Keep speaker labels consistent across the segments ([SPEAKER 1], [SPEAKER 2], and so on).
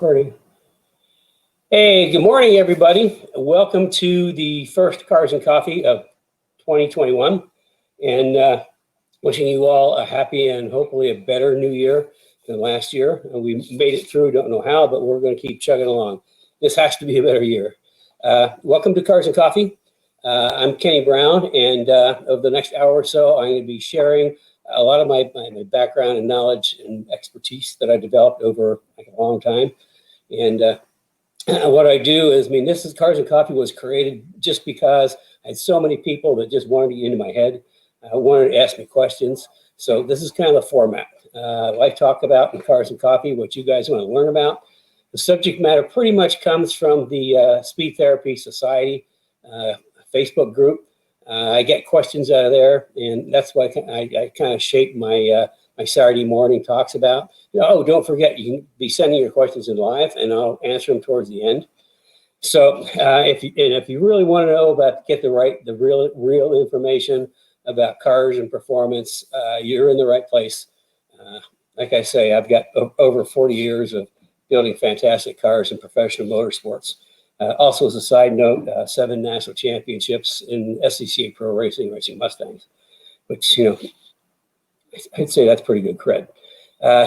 [SPEAKER 1] Recording. Hey, good morning, everybody. Welcome to the first Cars and Coffee of 2021, and wishing you all a happy and hopefully a better new year than last year. We made it through, don't know how, but we're going to keep chugging along. This has to be a better year. Welcome to Cars and Coffee. I'm Kenny Brown, and over the next hour or so, I'm going to be sharing a lot of my background and knowledge and expertise that I developed over a long time. And what I do is, this is Cars and Coffee was created just because I had so many people that just wanted to get into my head, wanted to ask me questions. So this is kind of the format. I talk about in Cars and Coffee what you guys want to learn about. The subject matter pretty much comes from the Speed Therapy Society Facebook group. I get questions out of there, and that's why I kind of shape my my Saturday morning talks about. Oh, don't forget, you can be sending your questions in live, and I'll answer them towards the end. So if you really want to know about, get the real information about cars and performance, you're in the right place. Like I say, I've got over 40 years of building fantastic cars in professional motorsports. Also, as a side note, 7 national championships in SCCA Pro Racing, racing Mustangs, which, I'd say that's pretty good cred.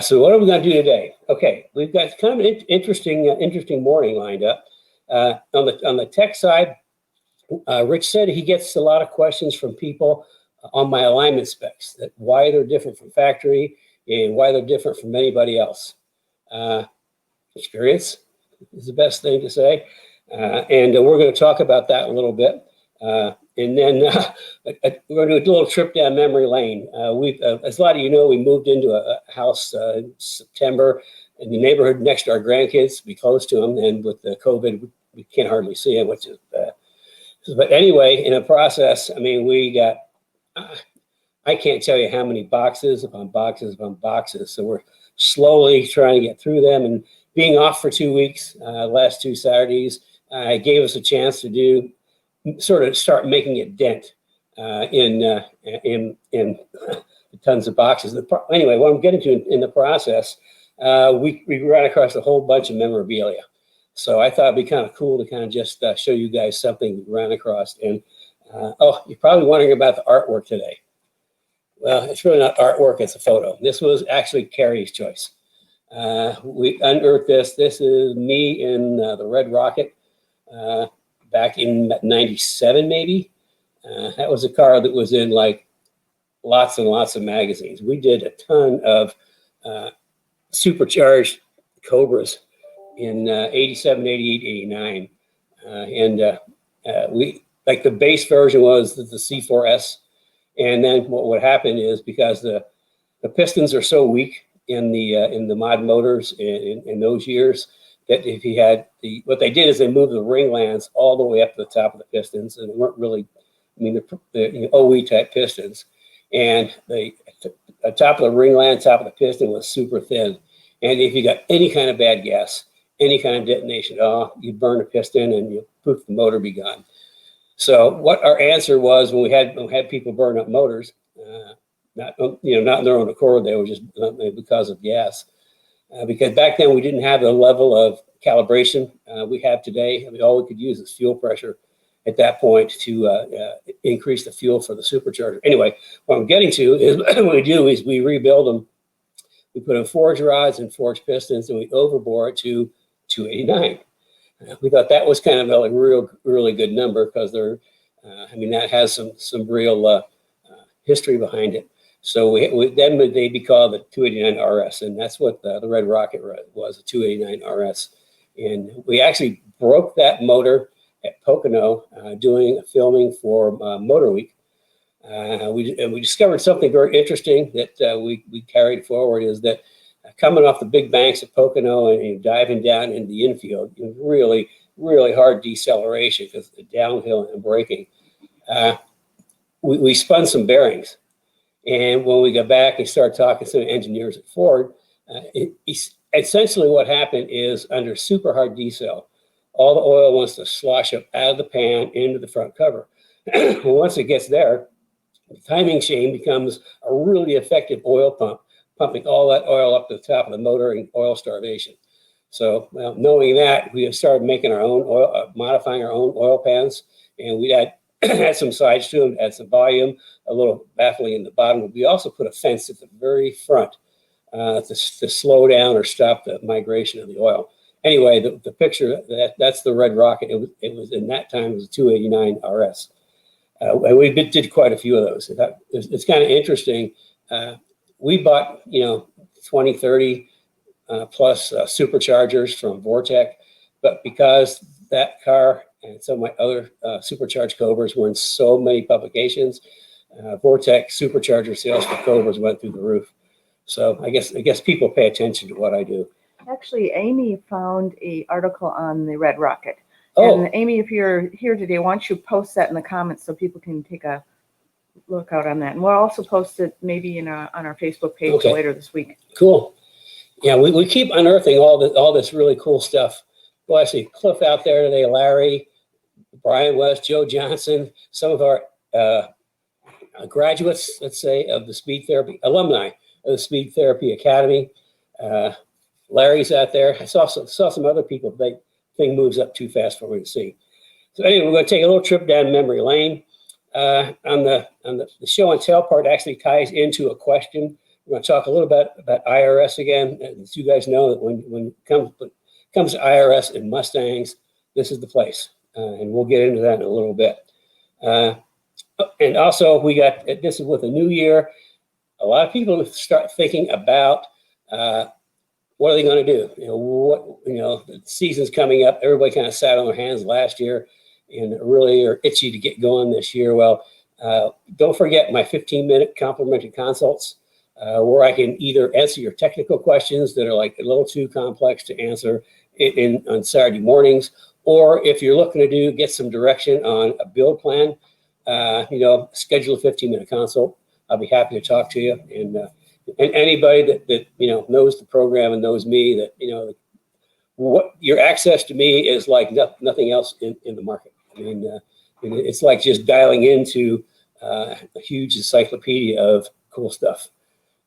[SPEAKER 1] So what are we going to do today? Okay, we've got kind of an interesting morning lined up. On the tech side, Rich said he gets a lot of questions from people on my alignment specs, that why they're different from factory and why they're different from anybody else. Experience is the best thing to say. And we're going to talk about that a little bit. And then we're going to do a little trip down memory lane. As a lot of you know, we moved into a house in September in the neighborhood next to our grandkids, to be close to them. And with the COVID, we can't hardly see them, which is but anyway, in the process, we got, I can't tell you how many boxes upon boxes upon boxes. So we're slowly trying to get through them, and being off for 2 weeks, last 2 Saturdays, gave us a chance to sort of start making a dent in tons of boxes. Anyway, what I'm getting to in the process, we ran across a whole bunch of memorabilia. So I thought it'd be kind of cool to kind of just show you guys something we ran across. And you're probably wondering about the artwork today. Well, it's really not artwork, it's a photo. This was actually Carrie's choice. We unearthed this. This is me in the Red Rocket back in 97, maybe. That was a car that was in like lots and lots of magazines. We did a ton of supercharged Cobras in 87, 88, 89. We, like, the base version was the C4S. And then what would happen is, because the pistons are so weak in the mod motors in those years, that if you had what they did is they moved the ring lands all the way up to the top of the pistons, and they weren't really, the OE type pistons, and the top of the ring land, top of the piston was super thin, and if you got any kind of bad gas, any kind of detonation, you burn a piston and you poof, the motor be gone. So what our answer was, when we had people burn up motors, not in their own accord, they were just because of gas. Because back then we didn't have the level of calibration we have today. All we could use is fuel pressure at that point to increase the fuel for the supercharger. Anyway, what I'm getting to is what we do is we rebuild them. We put in forged rods and forged pistons, and we overbore it to 289. We thought that was kind of a really good number, because they're, that has some real history behind it. So then they'd be called the 289 RS, and that's what the Red Rocket was, a 289 RS. And we actually broke that motor at Pocono doing a filming for Motor Week. We discovered something very interesting that we carried forward, is that coming off the big banks at Pocono and diving down into the infield, really, really hard deceleration because of the downhill and braking. We spun some bearings. And when we got back and started talking to some engineers at Ford, essentially what happened is, under super hard decel, all the oil wants to slosh up out of the pan into the front cover. Well, once it gets there, the timing chain becomes a really effective oil pump, pumping all that oil up to the top of the motor and oil starvation. So knowing that, we have started making our own oil, modifying our own oil pans, and we add some sides to them, add some volume, a little baffling in the bottom. But we also put a fence at the very front to slow down or stop the migration of the oil. Anyway, the picture, that's the red rocket. It was in that time, it was a 289 RS. And we did quite a few of those. It's kind of interesting. We bought, 20, 30 plus superchargers from Vortec, but because that car and some of my other supercharged Cobras were in so many publications, Vortec supercharger sales for Cobras went through the roof. So I guess people pay attention to what I do.
[SPEAKER 2] Actually, Amy found an article on the Red Rocket.
[SPEAKER 1] Oh.
[SPEAKER 2] And Amy, if you're here today, why don't you post that in the comments so people can take a look out on that. And we'll also post it maybe on our Facebook page later this week.
[SPEAKER 1] Cool. Yeah, we keep unearthing all this really cool stuff. Well, I see Cliff out there today, Larry, Brian West, Joe Johnson, some of our graduates, let's say, of the Speed Therapy, alumni of the Speed Therapy Academy. Larry's out there. I saw some other people. The thing moves up too fast for me to see. So anyway, we're going to take a little trip down memory lane. On the show and tell part actually ties into a question. We're going to talk a little bit about IRS again. As you guys know, that when it comes to IRS and Mustangs, this is the place. And we'll get into that in a little bit. And also, we got, this is with a new year, a lot of people start thinking about what are they going to do? The season's coming up. Everybody kind of sat on their hands last year and really are itchy to get going this year. Well, don't forget my 15-minute complimentary consults where I can either answer your technical questions that are like a little too complex to answer on Saturday mornings, or if you're looking to get some direction on a build plan, schedule a 15-minute consult. I'll be happy to talk to you. And anybody that knows the program and knows me, that what your access to me is like nothing else in the market. I mean, it's like just dialing into a huge encyclopedia of cool stuff.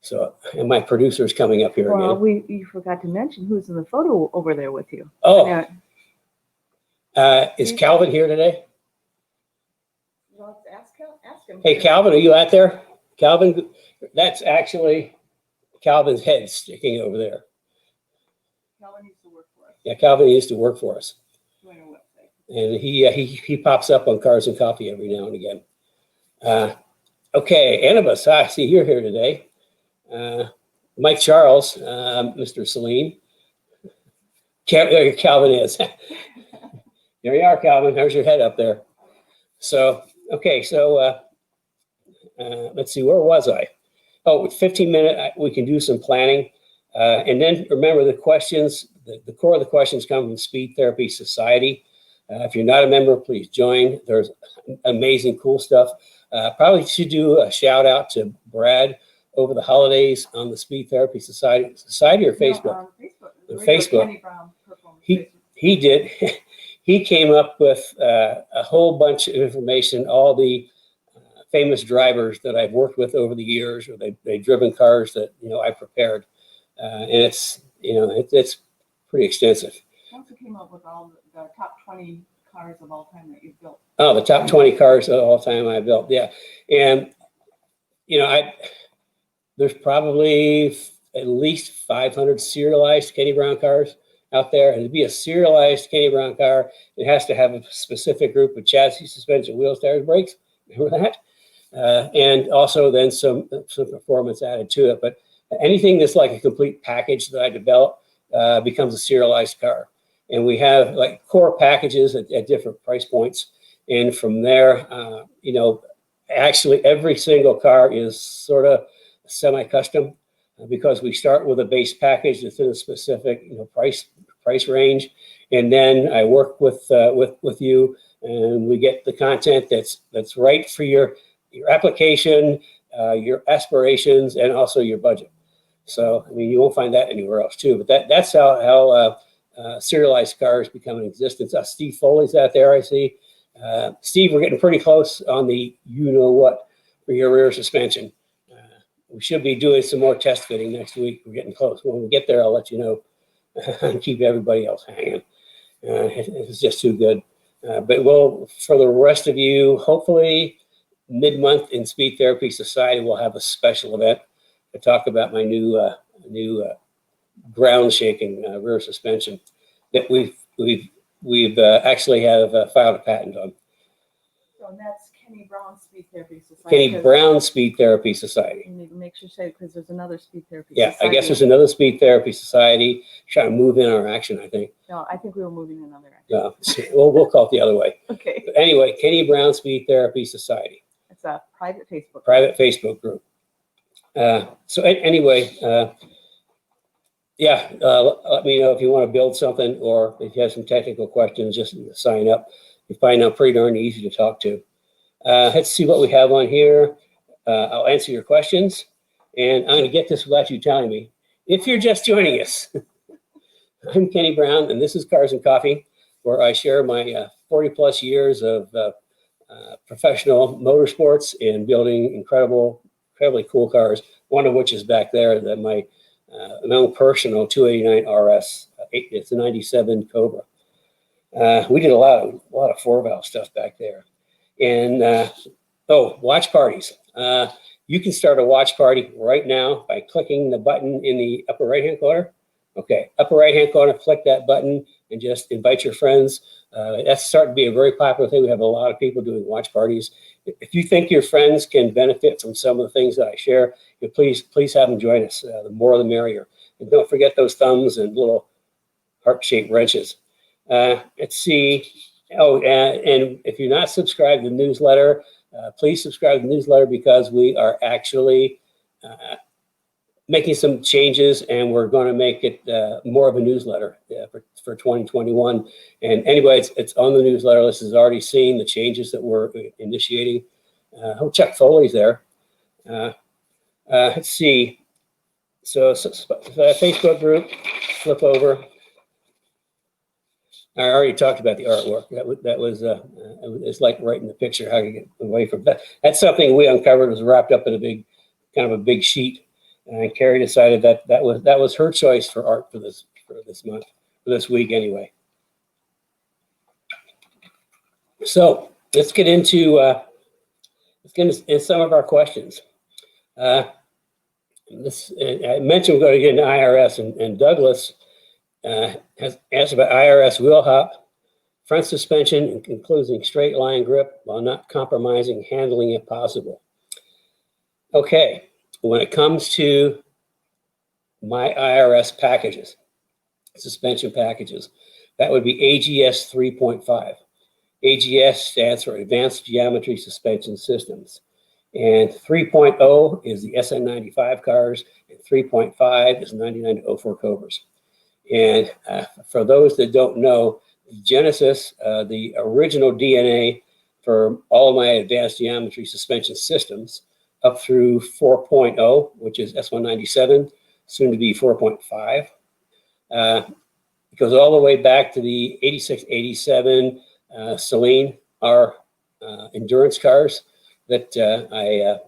[SPEAKER 1] So, and my producer's coming up here again.
[SPEAKER 2] Well, you forgot to mention who's in the photo over there with you.
[SPEAKER 1] Oh, is Calvin here today?
[SPEAKER 2] Well, ask him.
[SPEAKER 1] Hey, Calvin, are you out there? Calvin, that's actually Calvin's head sticking over there.
[SPEAKER 2] Calvin used to work for us.
[SPEAKER 1] Yeah, Calvin used to work for us. And he pops up on Cars and Coffee every now and again. Okay, Annabus, I see you're here today. Mike Charles, Mr. Celine. There Calvin is. There you are, Calvin. There's your head up there. So, okay, so let's see, where was I? Oh, with 15-minute, we can do some planning. And then remember the questions, the core of the questions come from Speed Therapy Society. If you're not a member, please join. There's amazing, cool stuff. Probably should do a shout out to Brad over the holidays on the Speed Therapy Society or Facebook?
[SPEAKER 2] No,
[SPEAKER 1] Facebook.
[SPEAKER 2] Kenny Brown
[SPEAKER 1] He did. He came up with a whole bunch of information, all the famous drivers that I've worked with over the years, or they've driven cars that I prepared, and it's pretty extensive.
[SPEAKER 2] He also came up with all the top 20 cars of all time that you've built.
[SPEAKER 1] Oh, the top 20 cars of all time I built, yeah. And there's probably at least 500 serialized Kenny Brown cars out there, and to be a serialized Kenny Brown car, it has to have a specific group of chassis, suspension, wheels, tires, brakes. Remember that? And also then some performance added to it. But anything that's like a complete package that I develop becomes a serialized car. And we have like core packages at different price points. And from there, actually every single car is sort of semi-custom because we start with a base package that's in a specific price range. And then I work with you, and we get the content that's right for your application, your aspirations, and also your budget. So, I mean, you won't find that anywhere else too, but that's how serialized cars become in existence. Steve Foley's out there, I see. Steve, we're getting pretty close on the you-know-what for your rear suspension. We should be doing some more test fitting next week. We're getting close. When we get there, I'll let you know. and keep everybody else hanging. It's just too good. But we'll, for the rest of you, hopefully mid-month in Speed Therapy Society, we'll have a special event to talk about my new ground shaking rear suspension that we've actually have filed a patent on.
[SPEAKER 2] So that's Kenny Brown Speed Therapy Society.
[SPEAKER 1] Kenny Brown Speed Therapy Society.
[SPEAKER 2] You need to make sure to say, because there's another Speed Therapy
[SPEAKER 1] Yeah,
[SPEAKER 2] Society.
[SPEAKER 1] I guess there's another Speed Therapy Society trying to move in our action, I think.
[SPEAKER 2] No, I think we were moving another action.
[SPEAKER 1] No, we'll call it the other way.
[SPEAKER 2] Okay.
[SPEAKER 1] But anyway, Kenny Brown Speed Therapy Society.
[SPEAKER 2] It's a private Facebook.
[SPEAKER 1] Private Facebook group. So anyway, yeah, let me know if you want to build something or if you have some technical questions, just sign up. You find out pretty darn easy to talk to. Let's see what we have on here. I'll answer your questions, and I'm going to get this without you telling me. If you're just joining us, I'm Kenny Brown, and this is Cars and Coffee, where I share my 40 plus years of professional motorsports and building incredibly cool cars. One of which is back there, that my own personal 289 RS. It's a 97 Cobra. We did a lot of 4-valve stuff back there. And watch parties. You can start a watch party right now by clicking the button in the upper right-hand corner. Okay, upper right-hand corner, click that button and just invite your friends. That's starting to be a very popular thing. We have a lot of people doing watch parties. If you think your friends can benefit from some of the things that I share, please have them join us. The more the merrier. And don't forget those thumbs and little heart-shaped wrenches. Let's see. Oh, and if you're not subscribed to the newsletter, please subscribe to the newsletter, because we are actually making some changes, and we're going to make it more of a newsletter for 2021. And anyway, it's on the newsletter list. Has already seen the changes that we're initiating. Chuck Foley's there. Let's see. So Facebook group, flip over. I already talked about the artwork. That was it's like writing the picture. How you get away from that? That's something we uncovered. It was wrapped up in a big sheet. And Carrie decided that was her choice for art for this month, for this week anyway. So let's get into some of our questions. I mentioned we're going to get into IRS, and Douglas has asked about IRS wheel hop, front suspension, including straight line grip while not compromising handling if possible. Okay, when it comes to my IRS packages, suspension packages, that would be AGS 3.5. AGS stands for Advanced Geometry Suspension Systems. And 3.0 is the SN95 cars, and 3.5 is 99 to 04 Cobras. And for those that don't know, Genesis, the original DNA for all of my advanced geometry suspension systems, up through 4.0, which is S197, soon to be 4.5. It goes all the way back to the 86, 87 Celine, our endurance cars that I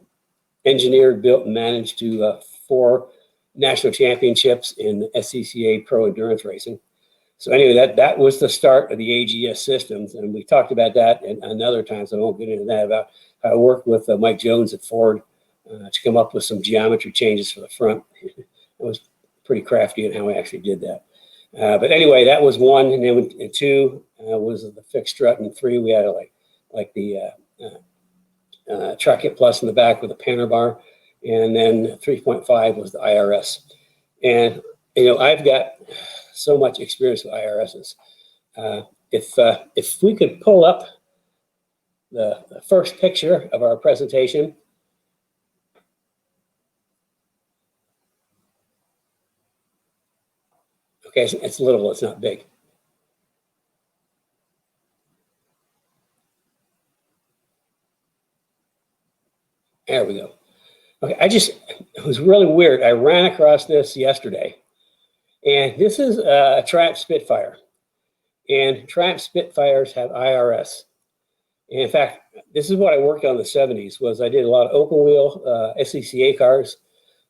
[SPEAKER 1] engineered, built, and managed to 4 national championships in SCCA Pro Endurance Racing. So anyway, that was the start of the AGS systems, and we talked about that and other times. I won't get into that, about how I worked with Mike Jones at Ford to come up with some geometry changes for the front. It was pretty crafty in how I actually did that. But anyway, that was 1, and then 2 was the fixed strut, and 3 we had like the Track It Plus in the back with a panner bar, and then 3.5 was the IRS. And I've got so much experience with IRSs. If we could pull up the first picture of our presentation. Okay, it's little, it's not big. There we go. Okay, it was really weird. I ran across this yesterday, and this is a Triumph Spitfire, and Triumph Spitfires have IRS. And in fact, this is what I worked on in the 70s. Was I did a lot of open wheel SCCA cars,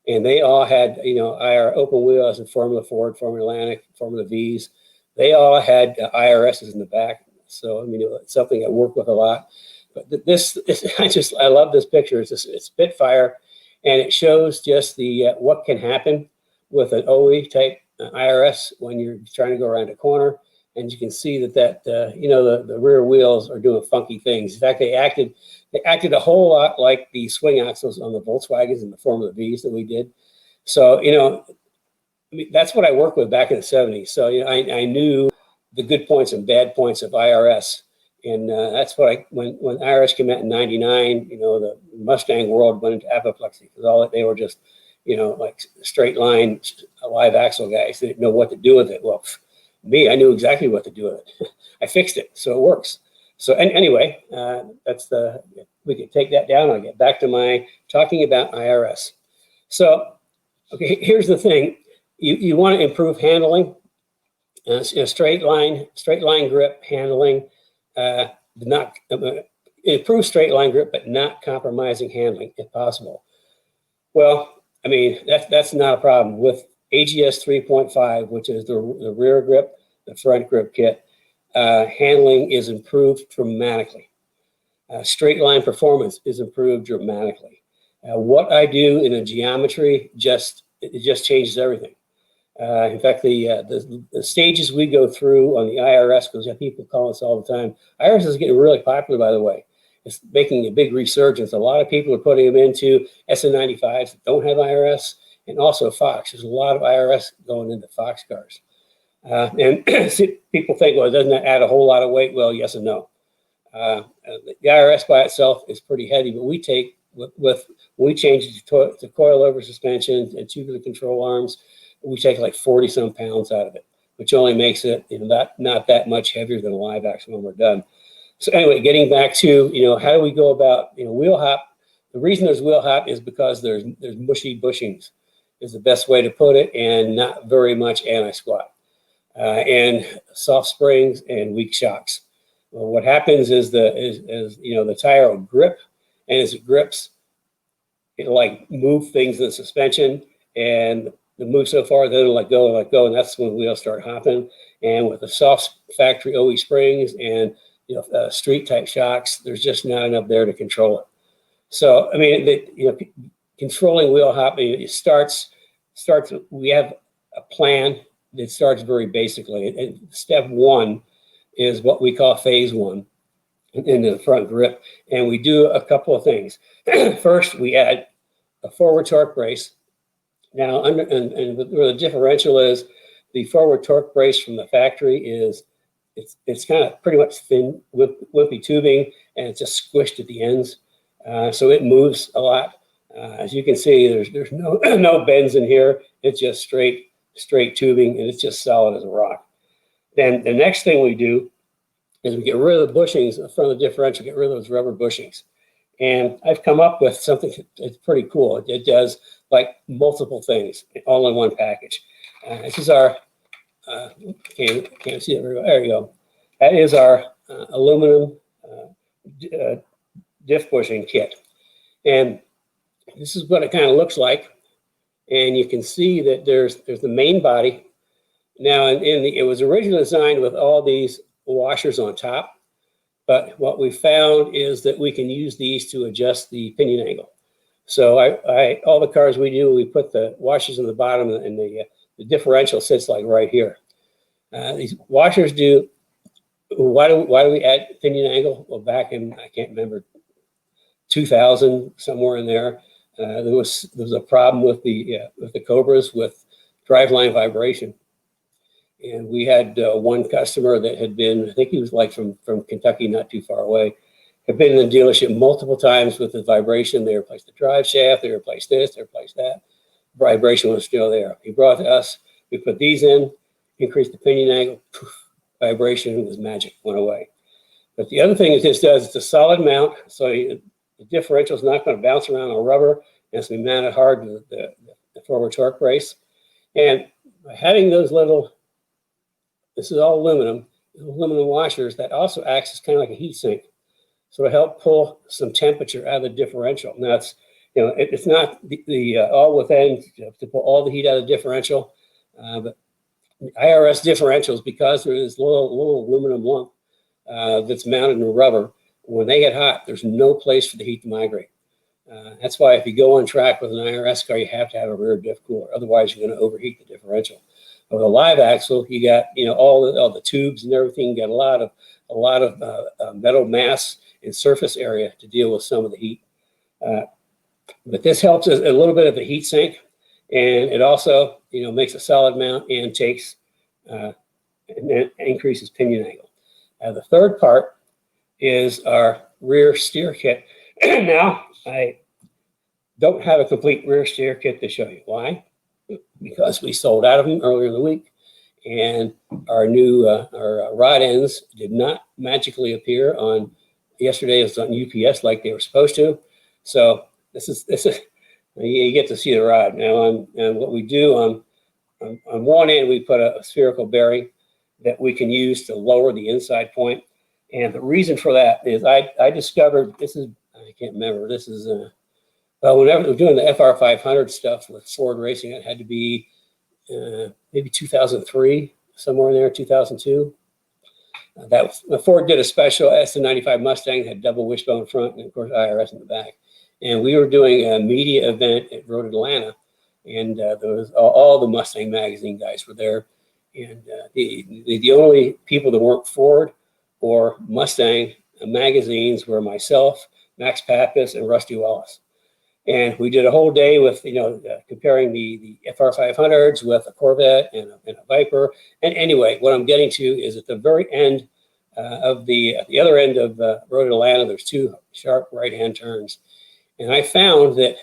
[SPEAKER 1] and they all had, IR open wheels and Formula Ford, Formula Atlantic, Formula V's. They all had IRSs in the back. So, I mean, it's something I work with a lot. But this I love this picture. It's Spitfire, and it shows just the what can happen with an OE type IRS when you're trying to go around a corner. And you can see that the rear wheels are doing funky things. In fact, they acted a whole lot like the swing axles on the Volkswagens and the Formula V's that we did. So, I mean, that's what I worked with back in the 70s. So, I knew the good points and bad points of IRS. And that's what when IRS came out in 99, the Mustang world went into apoplexy because they were just, like straight line, live axle guys. They didn't know what to do with it. Well, me, I knew exactly what to do with it. I fixed it, so it works. So anyway, we could take that down. I'll get back to my talking about IRS. So, okay, here's the thing. You want to improve handling, straight line grip handling, improve straight line grip, but not compromising handling if possible. Well, I mean, that's not a problem with AGS 3.5, which is the rear grip, the front grip kit. Handling is improved dramatically. Straight line performance is improved dramatically. What I do in a geometry just changes everything. In fact, the stages we go through on the IRS, because people call us all the time. IRS is getting really popular, by the way. It's making a big resurgence. A lot of people are putting them into SN95s that don't have IRS, and also Fox. There's a lot of IRS going into Fox cars. And people think, well, doesn't that add a whole lot of weight? Well, yes and no. The IRS by itself is pretty heavy, but we take we change it to coilover suspension and tubular control arms. We take like 40 some pounds out of it, which only makes it not that much heavier than a live axle when we're done. So anyway, getting back to how do we go about wheel hop? The reason there's wheel hop is because there's mushy bushings, is the best way to put it, and not very much anti-squat, and soft springs and weak shocks. Well, what happens is the tire will grip, and as it grips, it'll like move things in the suspension, and it moves so far, then it'll let go, and that's when wheels start hopping. And with the soft factory OE springs and street type shocks, there's just not enough there to control it. So I mean, controlling wheel hopping, it starts. We have a plan that starts very basically. And step one is what we call phase one in the front grip, and we do a couple of things. First, we add a forward torque brace. Now, where the differential is, the forward torque brace from the factory is it's kind of pretty much thin, wimpy tubing, and it's just squished at the ends, so it moves a lot. As you can see, there's no bends in here. It's just straight tubing, and it's just solid as a rock. Then the next thing we do is we get rid of the bushings from the differential, get rid of those rubber bushings. And I've come up with something that's pretty cool. It does like multiple things all in one package. This is our, can't see it very well. There you go. That is our aluminum diff bushing kit. And this is what it kind of looks like. And you can see that there's the main body. Now, it was originally designed with all these washers on top. But what we found is that we can use these to adjust the pinion angle. So all the cars we do, we put the washers in the bottom, and the differential sits like right here. These washers do. Why do we add pinion angle? Well, back in, I can't remember, 2000, somewhere in there, there was a problem with the Cobras with driveline vibration. And we had one customer that had been, I think he was like from Kentucky, not too far away, had been in the dealership multiple times with the vibration. They replaced the drive shaft, they replaced this, they replaced that. Vibration was still there. He brought it to us, we put these in, increased the pinion angle, poof, vibration was magic, went away. But the other thing that this does, it's a solid mount, so the differential is not going to bounce around on rubber, and it's going to be mounted hard to the forward torque brace. And by having those little, this is all aluminum washers, that also acts as kind of like a heat sink. So to help pull some temperature out of the differential. Now it's not the all within to pull all the heat out of the differential, but IRS differentials, because there's this little aluminum lump that's mounted in rubber. When they get hot, there's no place for the heat to migrate. That's why if you go on track with an IRS car, you have to have a rear diff cooler. Otherwise, you're going to overheat the differential. With a live axle, you got all the tubes and everything. You got a lot of metal mass and surface area to deal with some of the heat. But this helps a little bit of the heat sink, and it also makes a solid mount and takes and then increases pinion angle. The third part is our rear steer kit. Now, I don't have a complete rear steer kit to show you. Why? Because we sold out of them earlier in the week, and our new our rod ends did not magically appear on yesterday. It was on UPS like they were supposed to. So this is you get to see the rod now. And what we do on one end, we put a spherical bearing that we can use to lower the inside point. And the reason for that is I discovered, I can't remember, this is whenever we were doing the FR 500 stuff with Ford Racing, it had to be maybe 2003, somewhere in there, 2002. Ford did a special S95 Mustang, had double wishbone front, and of course IRS in the back. And we were doing a media event at Road Atlanta, and there was all the Mustang magazine guys were there. And the only people that weren't Ford or Mustang magazines were myself, Max Pappas, and Rusty Wallace. And we did a whole day with, comparing the FR 500s with a Corvette and a Viper. And anyway, what I'm getting to is at the very end of the other end of Road Atlanta, there's two sharp right-hand turns. And I found that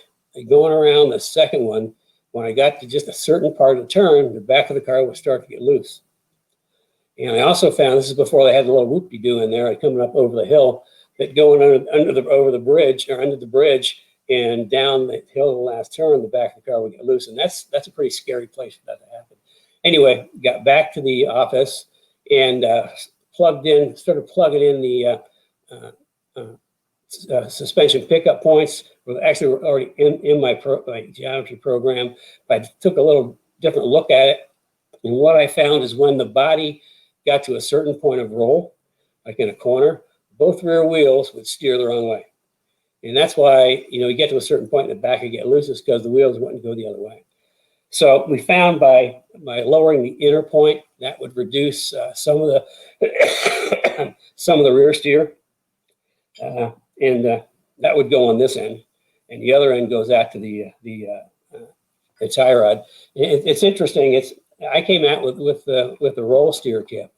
[SPEAKER 1] going around the second one, when I got to just a certain part of the turn, the back of the car would start to get loose. And I also found, this is before they had the little whoop-de-doo in there, coming up over the hill, that going over the bridge or under the bridge and down the hill of the last turn, the back of the car would get loose. And that's a pretty scary place for that to happen. Anyway, got back to the office and started plugging in the suspension pickup points. Were actually already in my geometry program, but I took a little different look at it. And what I found is when the body got to a certain point of roll, like in a corner, both rear wheels would steer the wrong way. And that's why, you get to a certain point in the back, you get loose, is because the wheels wouldn't go the other way. So we found by lowering the inner point, that would reduce some of the rear steer. And that would go on this end. And the other end goes out to the tie rod. It's interesting. I came out with the roll steer kit,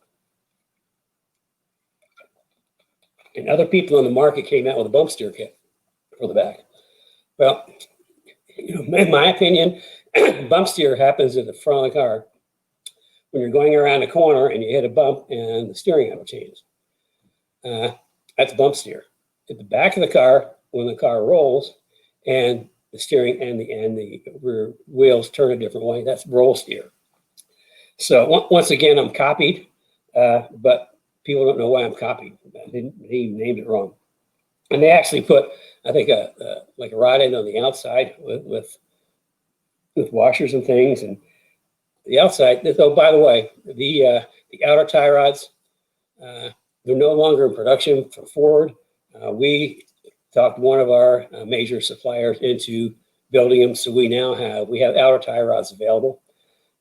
[SPEAKER 1] and other people in the market came out with a bump steer kit for the back. Well, in my opinion, bump steer happens at the front of the car when you're going around a corner and you hit a bump and the steering handle changes. That's bump steer. At the back of the car, when the car rolls and the steering and the rear wheels turn a different way, that's roll steer. So once again, I'm copied, but people don't know why I'm copied. He named it wrong. And they actually put, I think, like a rod end on the outside with washers and things. And the outside, oh, by the way, the outer tie rods, they're no longer in production for Ford. We talked one of our major suppliers into building them, so we have outer tie rods available.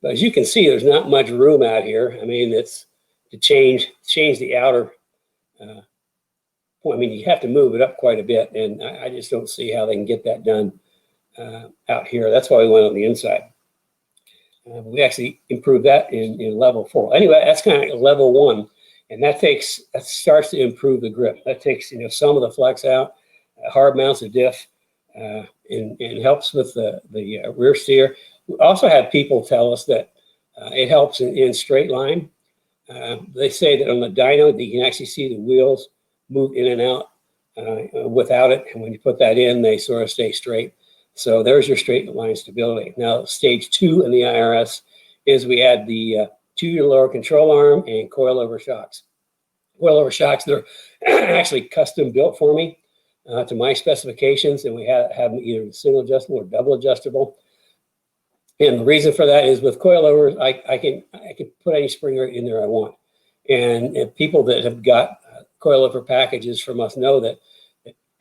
[SPEAKER 1] But as you can see, there's not much room out here. I mean, it's to change the outer point. I mean, you have to move it up quite a bit, and I just don't see how they can get that done out here. That's why we went on the inside. We actually improved that in level 4. Anyway, that's kind of level 1. And that starts to improve the grip. That takes some of the flex out, hard mounts a diff, and helps with the rear steer. We also had people tell us that it helps in straight line. They say that on the dyno, you can actually see the wheels move in and out without it. And when you put that in, they sort of stay straight. So there's your straight line stability. Now, stage 2 in the IRS is we add the 2 lower control arm and coilover shocks. Coilover shocks, they're actually custom built for me. to my specifications, and we have them either single adjustable or double adjustable. And the reason for that is with coilovers, I can put any spring rate in there I want. And people that have got coilover packages from us know that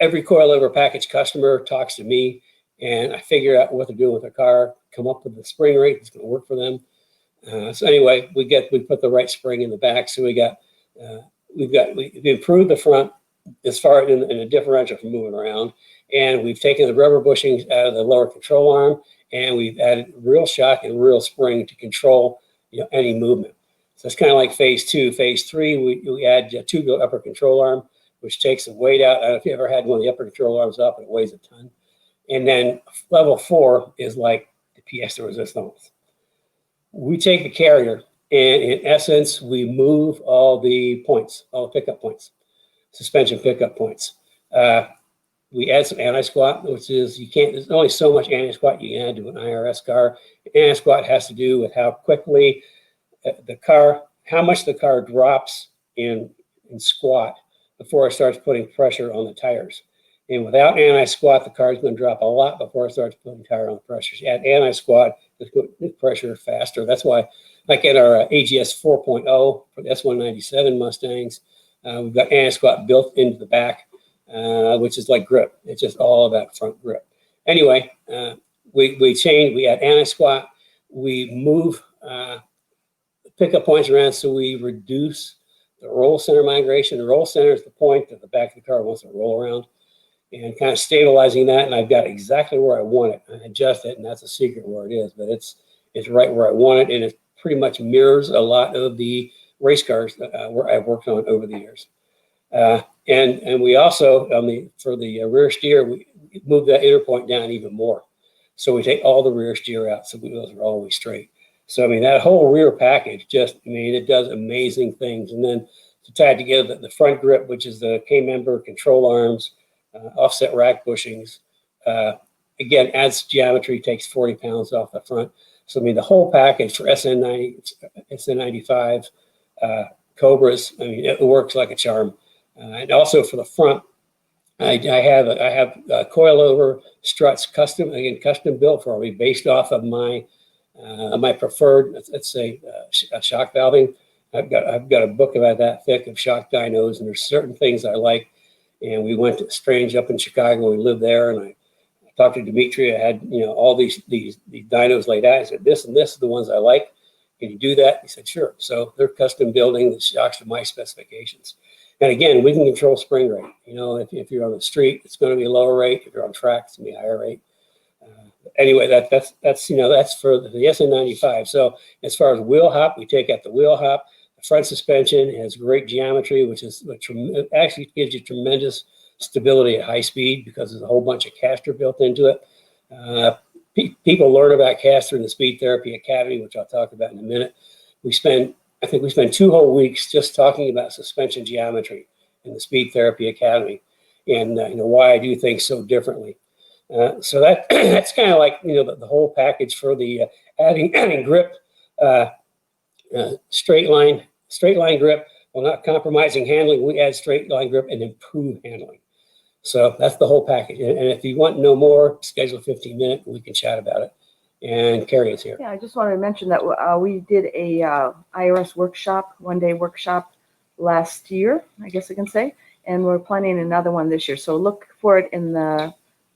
[SPEAKER 1] every coilover package customer talks to me, and I figure out what they're doing with their car, come up with the spring rate that's going to work for them. So anyway, we put the right spring in the back. So we've improved the front as far in a differential for moving around, and we've taken the rubber bushings out of the lower control arm, and we've added real shock and real spring to control any movement. So it's kind of like phase 2. Phase 3, we add two upper control arm, which takes the weight out. I don't know if you ever had one of the upper control arms up, it weighs a ton. And then level 4 is like the pièce de résistance. We take the carrier, and in essence, we move all the points, all the pickup points, suspension pickup points. We add some anti-squat, which is there's only so much anti-squat you can add to an IRS car. Anti-squat has to do with how quickly how much the car drops in squat before it starts putting pressure on the tires. And without anti-squat, the car is going to drop a lot before it starts putting tire on the pressure. So you add anti-squat, it's going to pressure faster. That's why, like in our AGS 4.0 for the S197 Mustangs, we've got anti-squat built into the back, which is like grip. It's just all about front grip. Anyway, we add anti-squat, we move pickup points around, so we reduce the roll center migration. The roll center is the point that the back of the car wants to roll around, and kind of stabilizing that. And I've got exactly where I want it. I adjust it, and that's a secret where it is, but it's right where I want it, and it pretty much mirrors a lot of the race cars where I've worked on over the years. And we also, for the rear steer, we move that inner point down even more. So we take all the rear steer out, so those are always straight. So, that whole rear package it does amazing things. And then to tie together the front grip, which is the K-member control arms, offset rack bushings, again, adds geometry, takes 40 pounds off the front. So, the whole package for SN95, Cobras, it works like a charm. And also for the front, I have coilover struts custom built for me based off of my preferred, let's say, shock valving. I've got a book about that thick of shock dynos, and there's certain things I like. And we went to Strange up in Chicago. We lived there, and I talked to Dimitri. I had all these dynos laid out. I said, this and this are the ones I like. Can you do that? He said, sure. So they're custom building the shocks to my specifications. And again, we can control spring rate. If you're on the street, it's going to be a lower rate. If you're on track, it's going to be a higher rate. Anyway, that's for the SN95. So as far as wheel hop, we take out the wheel hop. The front suspension has great geometry, which actually gives you tremendous stability at high speed because there's a whole bunch of caster built into it. People learn about caster in the Speed Therapy Academy, which I'll talk about in a minute. I think we spent 2 whole weeks just talking about suspension geometry in the Speed Therapy Academy, and why I do things so differently. So that's kind of like the whole package for the adding grip, straight line grip while not compromising handling. We add straight line grip and improve handling. So that's the whole package. And if you want to know more, schedule a 15-minute. We can chat about it. And Carrie is here.
[SPEAKER 2] Yeah, I just wanted to mention that we did a IRS workshop, one-day workshop last year, I guess I can say, and we're planning another one this year. So look for it in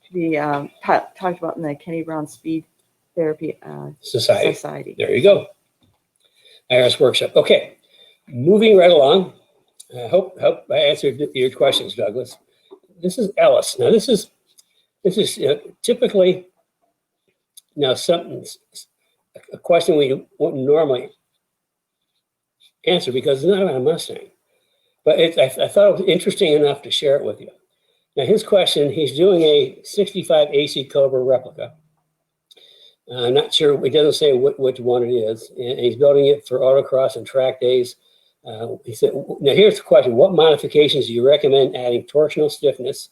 [SPEAKER 2] talked about in the Kenny Brown Speed Therapy Society.
[SPEAKER 1] There you go. IRS workshop. Okay, moving right along. I hope I answered your questions, Douglas. This is Ellis. Now this is typically a question we wouldn't normally answer because it's not about a Mustang, but I thought it was interesting enough to share it with you. Now his question, he's doing a 65 AC Cobra replica. I'm not sure, it doesn't say which one it is, and he's building it for autocross and track days. He said, now here's the question, what modifications do you recommend adding torsional stiffness?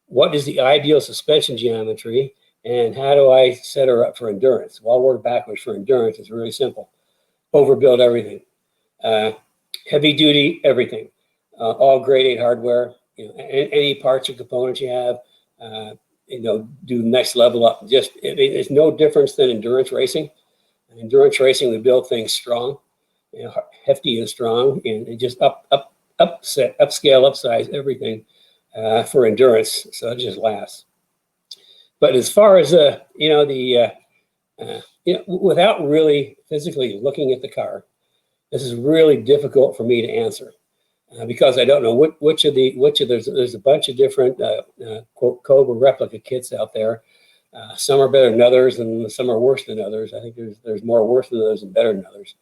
[SPEAKER 1] What is the ideal suspension geometry? And how do I set her up for endurance? Well, I'll work backwards for endurance. It's really simple. Overbuild everything. Heavy duty, everything. All grade 8 hardware. any parts or components you have, do next level up. It's no difference than endurance racing. Endurance racing, we build things strong, hefty and strong, and just upscale, upsize everything for endurance, so it just lasts. But as far as without really physically looking at the car, this is really difficult for me to answer because I don't know which of there's a bunch of different quote Cobra replica kits out there. Some are better than others, and some are worse than others. I think there's more worse than others and better than others,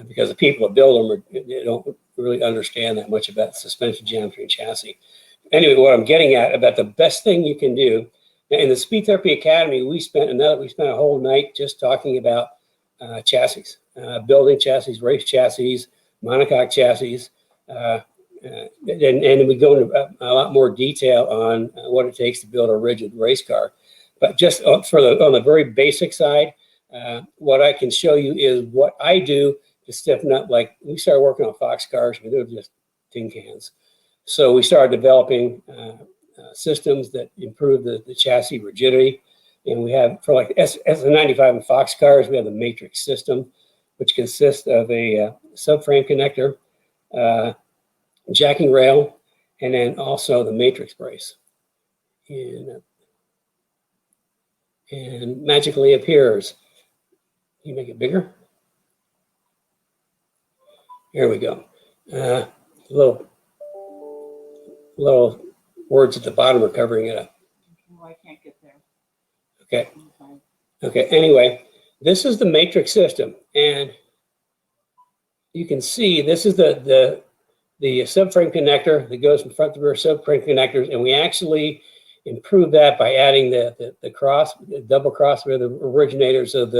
[SPEAKER 1] because the people that build them they don't really understand that much about suspension geometry and chassis. Anyway, what I'm getting at about the best thing you can do in the Speed Therapy Academy, we spent a whole night just talking about chassis, building chassis, race chassis, monocoque chassis, and we go into a lot more detail on what it takes to build a rigid race car. But just on the very basic side, what I can show you is what I do to stiffen up. Like we started working on Fox cars, they were just tin cans. So we started developing systems that improve the chassis rigidity. And we have, for like S95 and Fox cars, we have the matrix system, which consists of a subframe connector, jacking rail, and then also the matrix brace. And magically appears. Can you make it bigger? Here we go. Little words at the bottom are covering it up.
[SPEAKER 2] Oh, I can't get there.
[SPEAKER 1] Okay. Okay. Anyway, this is the matrix system, and you can see this is the subframe connector that goes from front to rear subframe connectors, and we actually improve that by adding the double cross with the originators of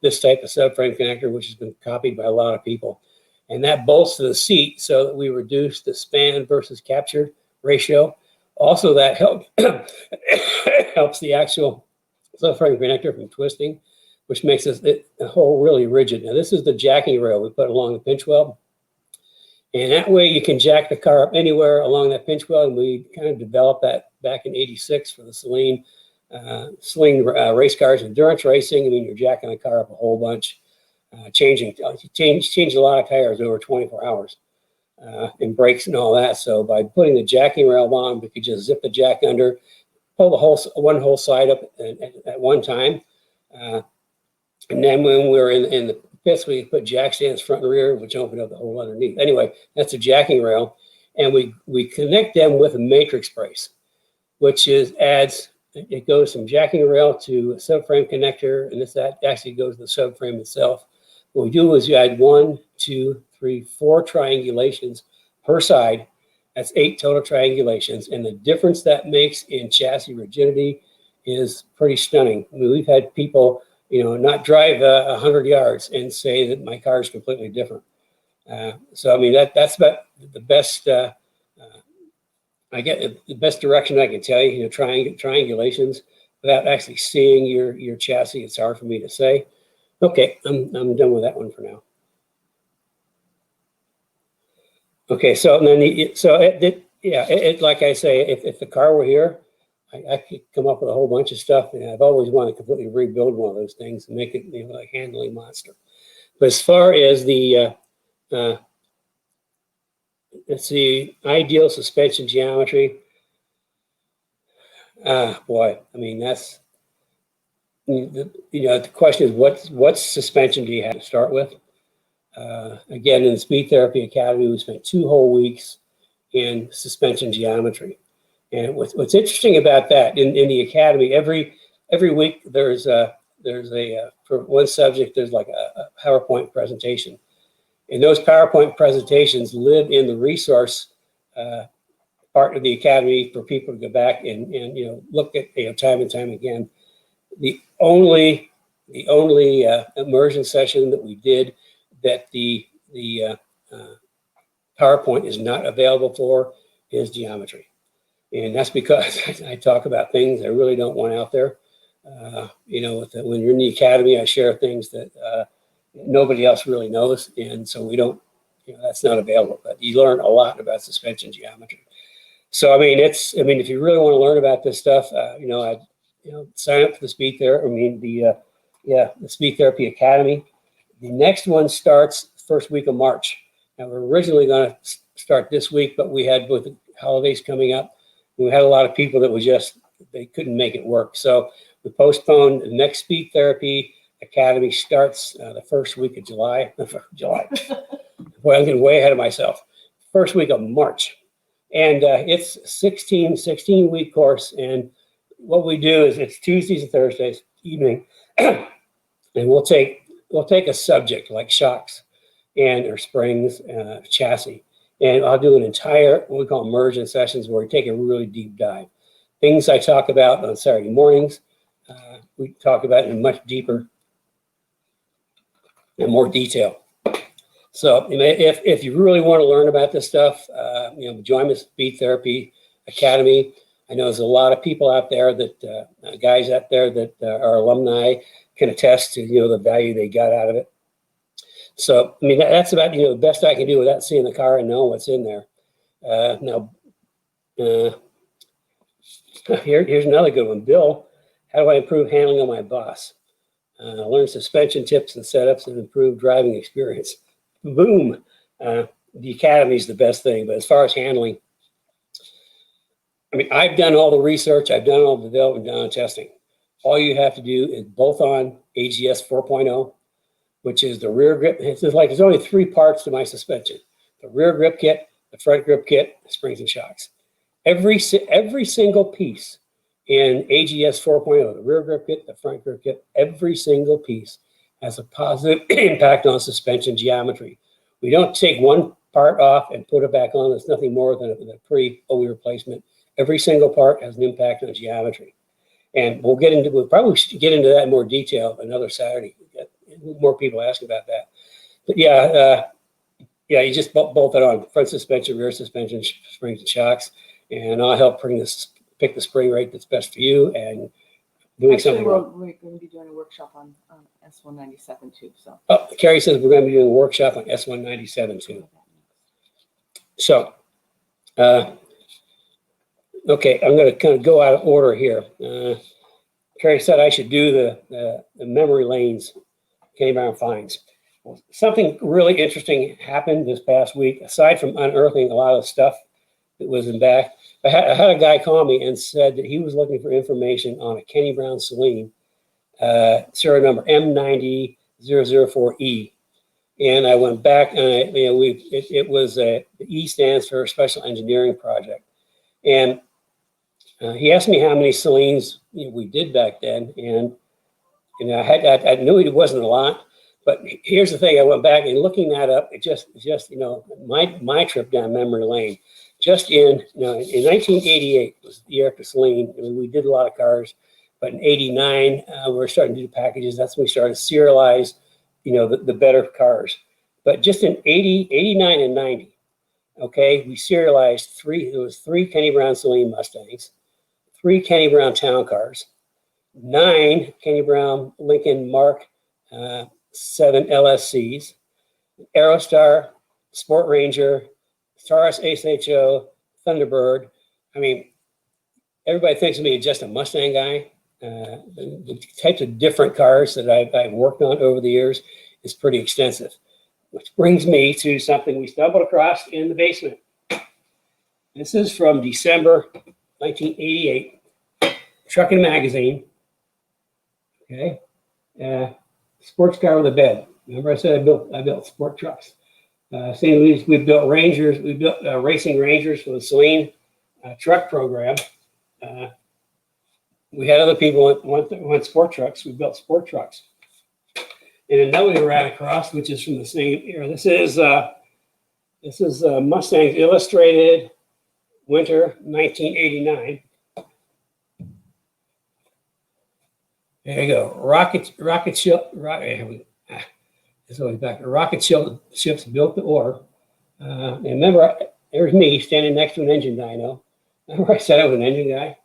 [SPEAKER 1] this type of subframe connector, which has been copied by a lot of people, and that bolts to the seat so that we reduce the span versus captured ratio. Also, that helps the actual subframe connector from twisting, which makes the whole really rigid. Now, this is the jacking rail we put along the pinch weld. And that way you can jack the car up anywhere along that pinch weld. And we kind of developed that back in '86 for the Sling race cars, endurance racing. I mean, you're jacking the car up a whole bunch, changed a lot of tires over 24 hours. And brakes and all that. So by putting the jacking rail on, we could just zip the jack under, pull one whole side up at one time. And then when we're in the pits, we put jack stands front and rear, which open up the whole underneath. Anyway, that's a jacking rail. And we connect them with a matrix brace, which it goes from jacking rail to a subframe connector. And that actually goes to the subframe itself. What we do is you add 1, 2, 3, 4 triangulations per side. That's 8 total triangulations. And the difference that makes in chassis rigidity is pretty stunning. I mean, we've had people, not drive 100 yards and say that my car is completely different. So, I mean, that's about the best, the best direction I can tell you, triangulations without actually seeing your chassis. It's hard for me to say. Okay, I'm done with that one for now. Okay, so then like I say, if the car were here, I could come up with a whole bunch of stuff, and I've always wanted to completely rebuild one of those things and make it a handling monster. But as far as the ideal suspension geometry, boy, I mean that's. The question is what suspension do you have to start with? Again, in the Speed Therapy Academy, we spent 2 whole weeks in suspension geometry. And what's interesting about that in the academy, every week there's for one subject there's like a PowerPoint presentation, and those PowerPoint presentations live in the resource part of the academy for people to go back and look at time and time again. The only immersion session that we did that the PowerPoint is not available for is geometry. And that's because I talk about things I really don't want out there. When you're in the academy, I share things that nobody else really knows. And so we don't, that's not available. But you learn a lot about suspension geometry. So, I mean, if you really want to learn about this stuff, sign up for the Speed Therapy, the Speed Therapy Academy. The next one starts first week of March. Now, we're originally going to start this week, but we had both the holidays coming up. We had a lot of people that they couldn't make it work. So we postponed. The next Speed Therapy Academy starts the first week of July. Boy, I'm getting way ahead of myself. First week of March. And it's 16-week course. And what we do is it's Tuesdays and Thursdays evening. And we'll take a subject like shocks or springs, chassis. And I'll do an entire, what we call immersion sessions, where we take a really deep dive. Things I talk about on Saturday mornings, we talk about in much deeper and more detail. So if you really want to learn about this stuff, join the Speed Therapy Academy. I know there's a lot of people out there guys out there that are alumni can attest to, the value they got out of it. So, I mean, that's about, the best I can do without seeing the car and knowing what's in there. Here's another good one. Bill, how do I improve handling on my boss? Learn suspension tips and setups and improve driving experience. Boom. The Academy is the best thing. But as far as handling, I mean, I've done all the research. I've done all the development, done testing. All you have to do is bolt on AGS 4.0, which is the rear grip. There's only 3 parts to my suspension: the rear grip kit, the front grip kit, the springs and shocks. Every single piece in AGS 4.0, the rear grip kit, the front grip kit, every single piece has a positive impact on suspension geometry. We don't take one part off and put it back on. It's nothing more than a pre-OE replacement. Every single part has an impact on geometry. And we'll probably get into that in more detail another Saturday. More people ask about that. But you just bolt it on: front suspension, rear suspension, springs and shocks. And I'll help pick the spring rate that's best for you and doing something.
[SPEAKER 2] We're going to be doing a workshop on S197 too. So.
[SPEAKER 1] Oh, Carrie says we're going to be doing a workshop on S197 too. So, okay, I'm going to kind of go out of order here. Carrie said I should do the memory lanes Kenny Brown finds. Well, something really interesting happened this past week. Aside from unearthing a lot of stuff that was in back, I had a guy call me and said that he was looking for information on a Kenny Brown Celine, serial number M90-004E. And I went back and it was the E stands for Special Engineering Project. And he asked me how many Celines we did back then, and I knew it wasn't a lot. But here's the thing: I went back and looking that up. It just my trip down memory lane. Just in 1988 was the year after Celine. I mean, we did a lot of cars, but in '89 we were starting to do packages. That's when we started to serialize, the better cars. But just in 89 and 90, okay, we serialized 3. It was 3 Kenny Brown Celine Mustangs, 3 Kenny Brown Town Cars, 9 Kenny Brown Lincoln Mark 7 LSCs, Aerostar, Sport Ranger, Taurus SHO, Thunderbird. I mean, everybody thinks of me as just a Mustang guy. The types of different cars that I've worked on over the years is pretty extensive, which brings me to something we stumbled across in the basement. This is from December 1988, Trucking Magazine. Okay, sports car with a bed. Remember I said I built sport trucks. St. Louis, we built Rangers. We built racing Rangers for the Celine truck program. We had other people want sport trucks. We built sport trucks. And another we ran across, which is from the same era. This is Mustangs Illustrated, winter 1989. There you go. Rocket ship. This way back. Rocket ships built to order. And remember, there's me standing next to an engine dyno. Remember I said I was an engine guy?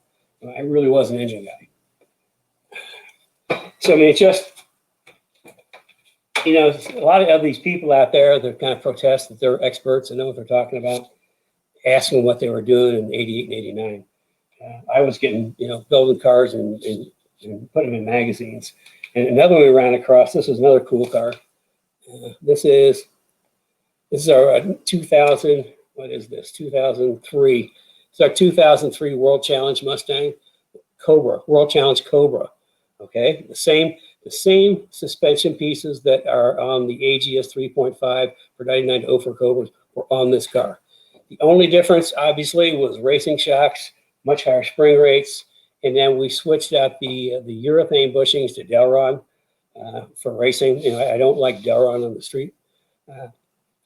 [SPEAKER 1] Well, I really was an engine guy. So I mean, it's just, a lot of these people out there that kind of protest that they're experts and know what they're talking about. asking what they were doing in 88 and 89. I was getting, building cars and putting them in magazines. And another one we ran across, this is another cool car. This is our 2000, what is this, 2003. It's our 2003 World Challenge Mustang Cobra, World Challenge Cobra. Okay, the same suspension pieces that are on the AGS 3.5 for 99 to 04 Cobras were on this car. The only difference, obviously, was racing shocks, much higher spring rates, and then we switched out the urethane bushings to Delron for racing. I don't like Delron on the street.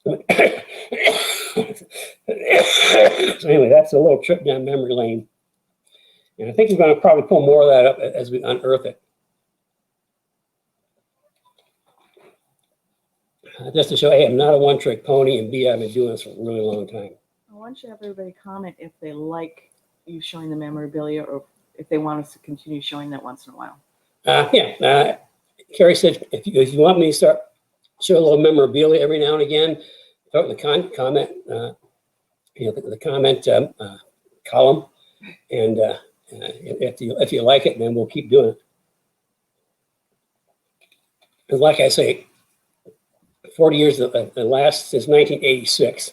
[SPEAKER 1] So anyway, that's a little trip down memory lane. And I think we're going to probably pull more of that up as we unearth it. Just to show, hey, I'm not a one-trick pony, and B, I've been doing this for a really long time.
[SPEAKER 2] I want you to have everybody comment if they like you showing the memorabilia or if they want us to continue showing that once in a while.
[SPEAKER 1] Carrie said, if you want me to start show a little memorabilia every now and again, throw it in the comment, the comment column, and if you like it, then we'll keep doing it. And like I say, 40 years, the last since 1986,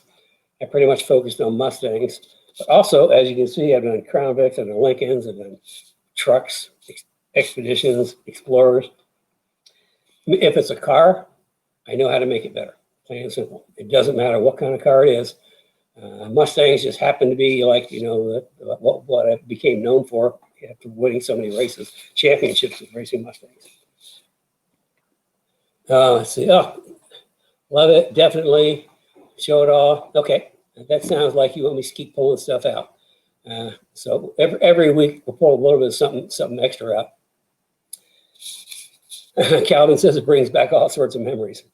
[SPEAKER 1] I pretty much focused on Mustangs. But also, as you can see, I've done Crown Vics, I've done Lincolns, I've done trucks, Expeditions, Explorers. If it's a car, I know how to make it better, plain and simple. It doesn't matter what kind of car it is. Mustangs just happen to be like, what I became known for after winning so many races, championships with racing Mustangs. Let's see. Oh, love it. Definitely. Show it all. Okay. That sounds like you want me to keep pulling stuff out. So every week we'll pull a little bit of something extra out. Calvin says it brings back all sorts of memories.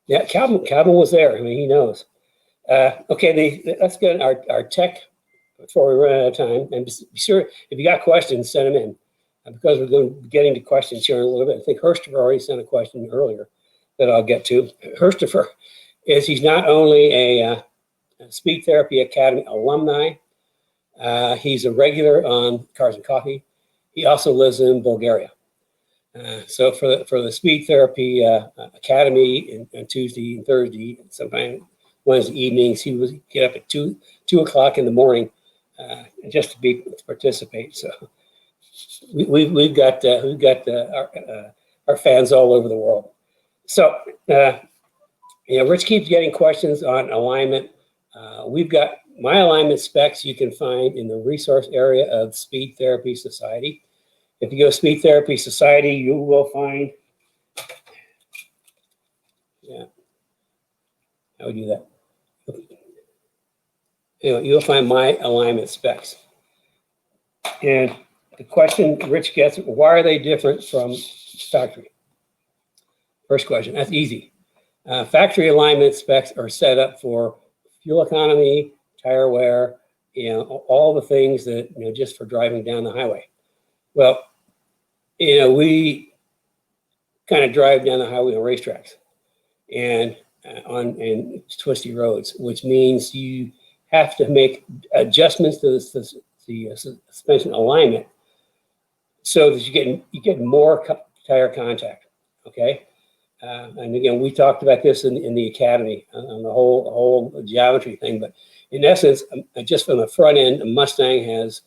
[SPEAKER 1] Yeah, Calvin was there. I mean, he knows. Okay, let's get our tech before we run out of time. And be sure, if you got questions, send them in. Because we're going to be getting to questions here in a little bit. I think Herstopher already sent a question earlier that I'll get to. Herstopher he's not only a Speed Therapy Academy alumni, he's a regular on Cars and Coffee. He also lives in Bulgaria. So for the Speed Therapy Academy on Tuesday and Thursday, and sometimes Wednesday evenings, he would get up at 2 o'clock in the morning just to participate. So we've got our fans all over the world. So Rich keeps getting questions on alignment. We've got my alignment specs you can find in the resource area of Speed Therapy Society. If you go to Speed Therapy Society, you will find, how would you do that? Anyway, you'll find my alignment specs. And the question Rich gets, why are they different from factory? First question, that's easy. Factory alignment specs are set up for fuel economy, tire wear, all the things that, just for driving down the highway. Well, we kind of drive down the highway on racetracks and on twisty roads, which means you have to make adjustments to the suspension alignment so that you get more tire contact. Okay, and again, we talked about this in the academy on the whole geometry thing. But in essence, just from the front end, a Mustang has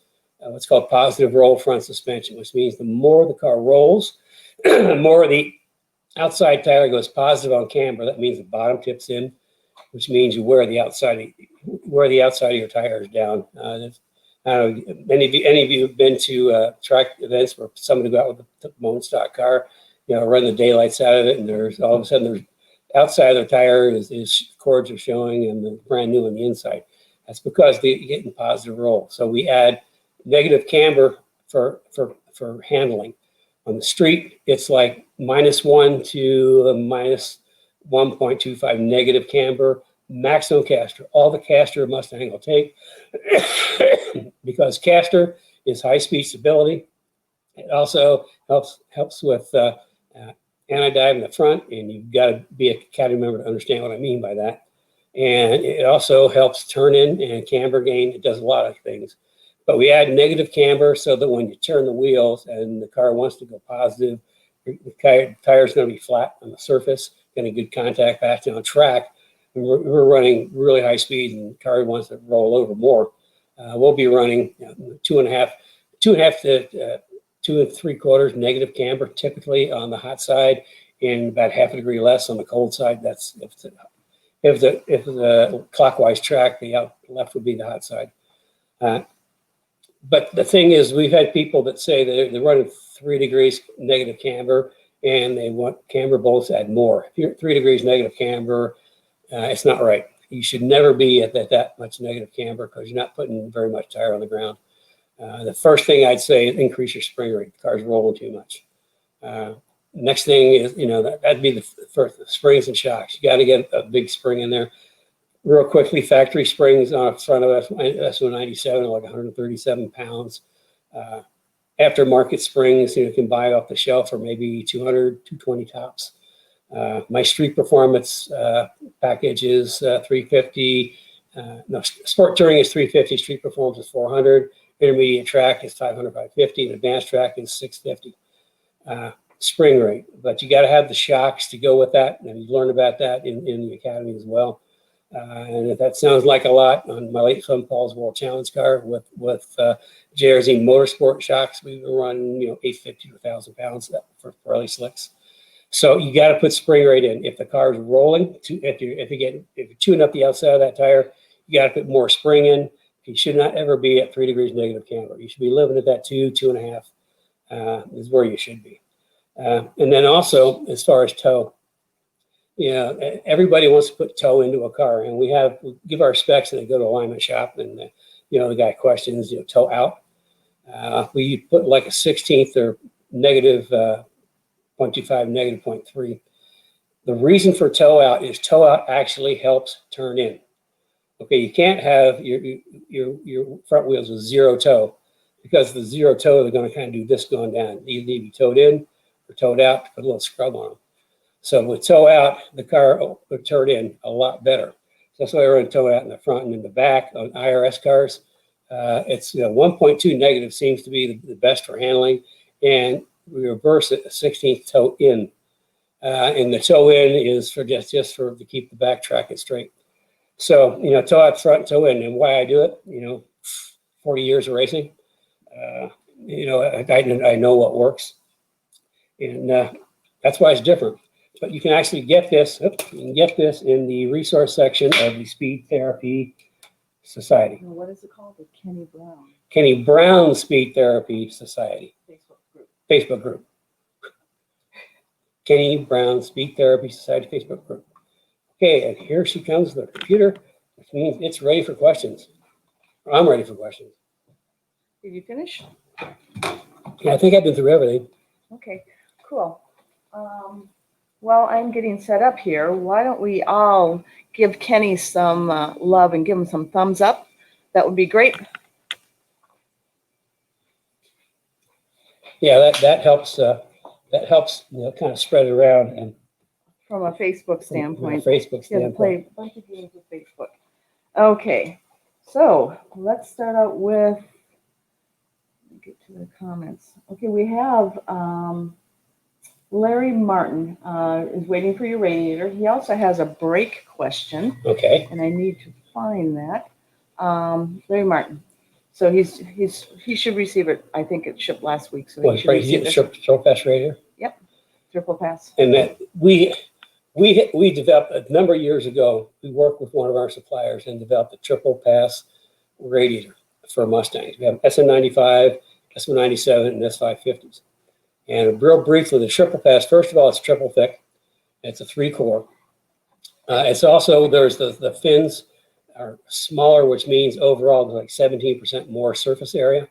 [SPEAKER 1] what's called positive roll front suspension, which means the more the car rolls, the more the outside tire goes positive on camber. That means the bottom tips in, which means you wear the outside of your tires down. Any of you have been to track events where somebody go out with a bone stock car, run the daylights out of it, and there's all of a sudden there's outside of the tire is cords are showing and the brand new on the inside. That's because they're getting positive roll. So we add negative camber for handling. On the street, it's like -1 to -1.25 negative camber, maximum caster. All the caster Mustang will take because caster is high-speed stability. It also helps with anti-dive in the front, and you've got to be a academy member to understand what I mean by that. And it also helps turn in and camber gain. It does a lot of things. But we add negative camber so that when you turn the wheels and the car wants to go positive, the tire's going to be flat on the surface, getting good contact back on track. And we're running really high speed and the car wants to roll over more. We'll be running 2.5 to 2 3/4 negative camber typically on the hot side, and about half a degree less on the cold side. That's if the clockwise track, the left would be the hot side. But the thing is, we've had people that say they're running 3 degrees negative camber and they want camber bolts to add more. If you're 3 degrees negative camber, it's not right. You should never be at that much negative camber because you're not putting very much tire on the ground. The first thing I'd say is increase your spring rate. The car's rolling too much. Next thing is, that'd be the first, the springs and shocks. You got to get a big spring in there. Real quickly, factory springs on the front of S197 are like 137 pounds. Aftermarket springs, you can buy off the shelf for maybe 200, 220 tops. My street performance package is 350. Sport touring is 350. Street performance is 400. Intermediate track is 500, 550. And advanced track is 650. Spring rate, but you got to have the shocks to go with that, and you learn about that in the academy as well. And if that sounds like a lot, on my late son Paul's World Challenge car with JRZ Motorsport shocks, we were running 850 to 1,000 pounds for early slicks. So you got to put spring rate in. If the car is rolling, if you're tuning up the outside of that tire, you got to put more spring in. You should not ever be at 3 degrees negative camber. You should be living at that 2.5 is where you should be. And then also, as far as toe, everybody wants to put toe into a car, and we give our specs and they go to alignment shop, and the guy questions, toe out. We put like a 16th or negative 0.25, negative 0.3. The reason for toe out is toe out actually helps turn in. Okay, you can't have your front wheels with zero toe, because the zero toe, they're going to kind of do this going down. You need to be towed in or towed out to put a little scrub on them. So with toe out, the car will turn in a lot better. So that's why I run toe out in the front and in the back on IRS cars. It's 1.2 negative seems to be the best for handling, and we reverse it a 16th toe in. And the toe in is for just to keep the back tracking straight. So toe out front, toe in, and why I do it, 40 years of racing. I know what works, and that's why it's different. But you can actually get this. In the resource section of the Speed Therapy Society.
[SPEAKER 2] What is it called? The Kenny Brown.
[SPEAKER 1] Kenny Brown Speed Therapy Society. Facebook group. Kenny Brown Speed Therapy Society Facebook group. Okay, and here she comes, the computer, which means it's ready for questions. I'm ready for questions.
[SPEAKER 2] Did you finish?
[SPEAKER 1] Yeah, I think I've been through everything.
[SPEAKER 2] Okay, cool. Well, I'm getting set up here. Why don't we all give Kenny some love and give him some thumbs up? That would be great.
[SPEAKER 1] Yeah, that helps. That helps, kind of spread it around. And
[SPEAKER 2] from a Facebook standpoint.
[SPEAKER 1] From a Facebook standpoint.
[SPEAKER 2] You have to play a bunch of games with Facebook. Okay, so let's start out with. Get to the comments. Okay, we have Larry Martin is waiting for your radiator. He also has a brake question.
[SPEAKER 1] Okay.
[SPEAKER 2] And I need to find that. Larry Martin. So he should receive it. I think it shipped last week. So he should receive it.
[SPEAKER 1] Triple pass radiator.
[SPEAKER 2] Yep, triple pass.
[SPEAKER 1] And that we developed a number of years ago. We worked with one of our suppliers and developed a triple pass radiator for Mustangs. We have SM95, SM97, and S550s. And real briefly, the triple pass, first of all, it's triple thick. It's a 3-core. It's also, there's the fins are smaller, which means overall there's like 17% more surface area.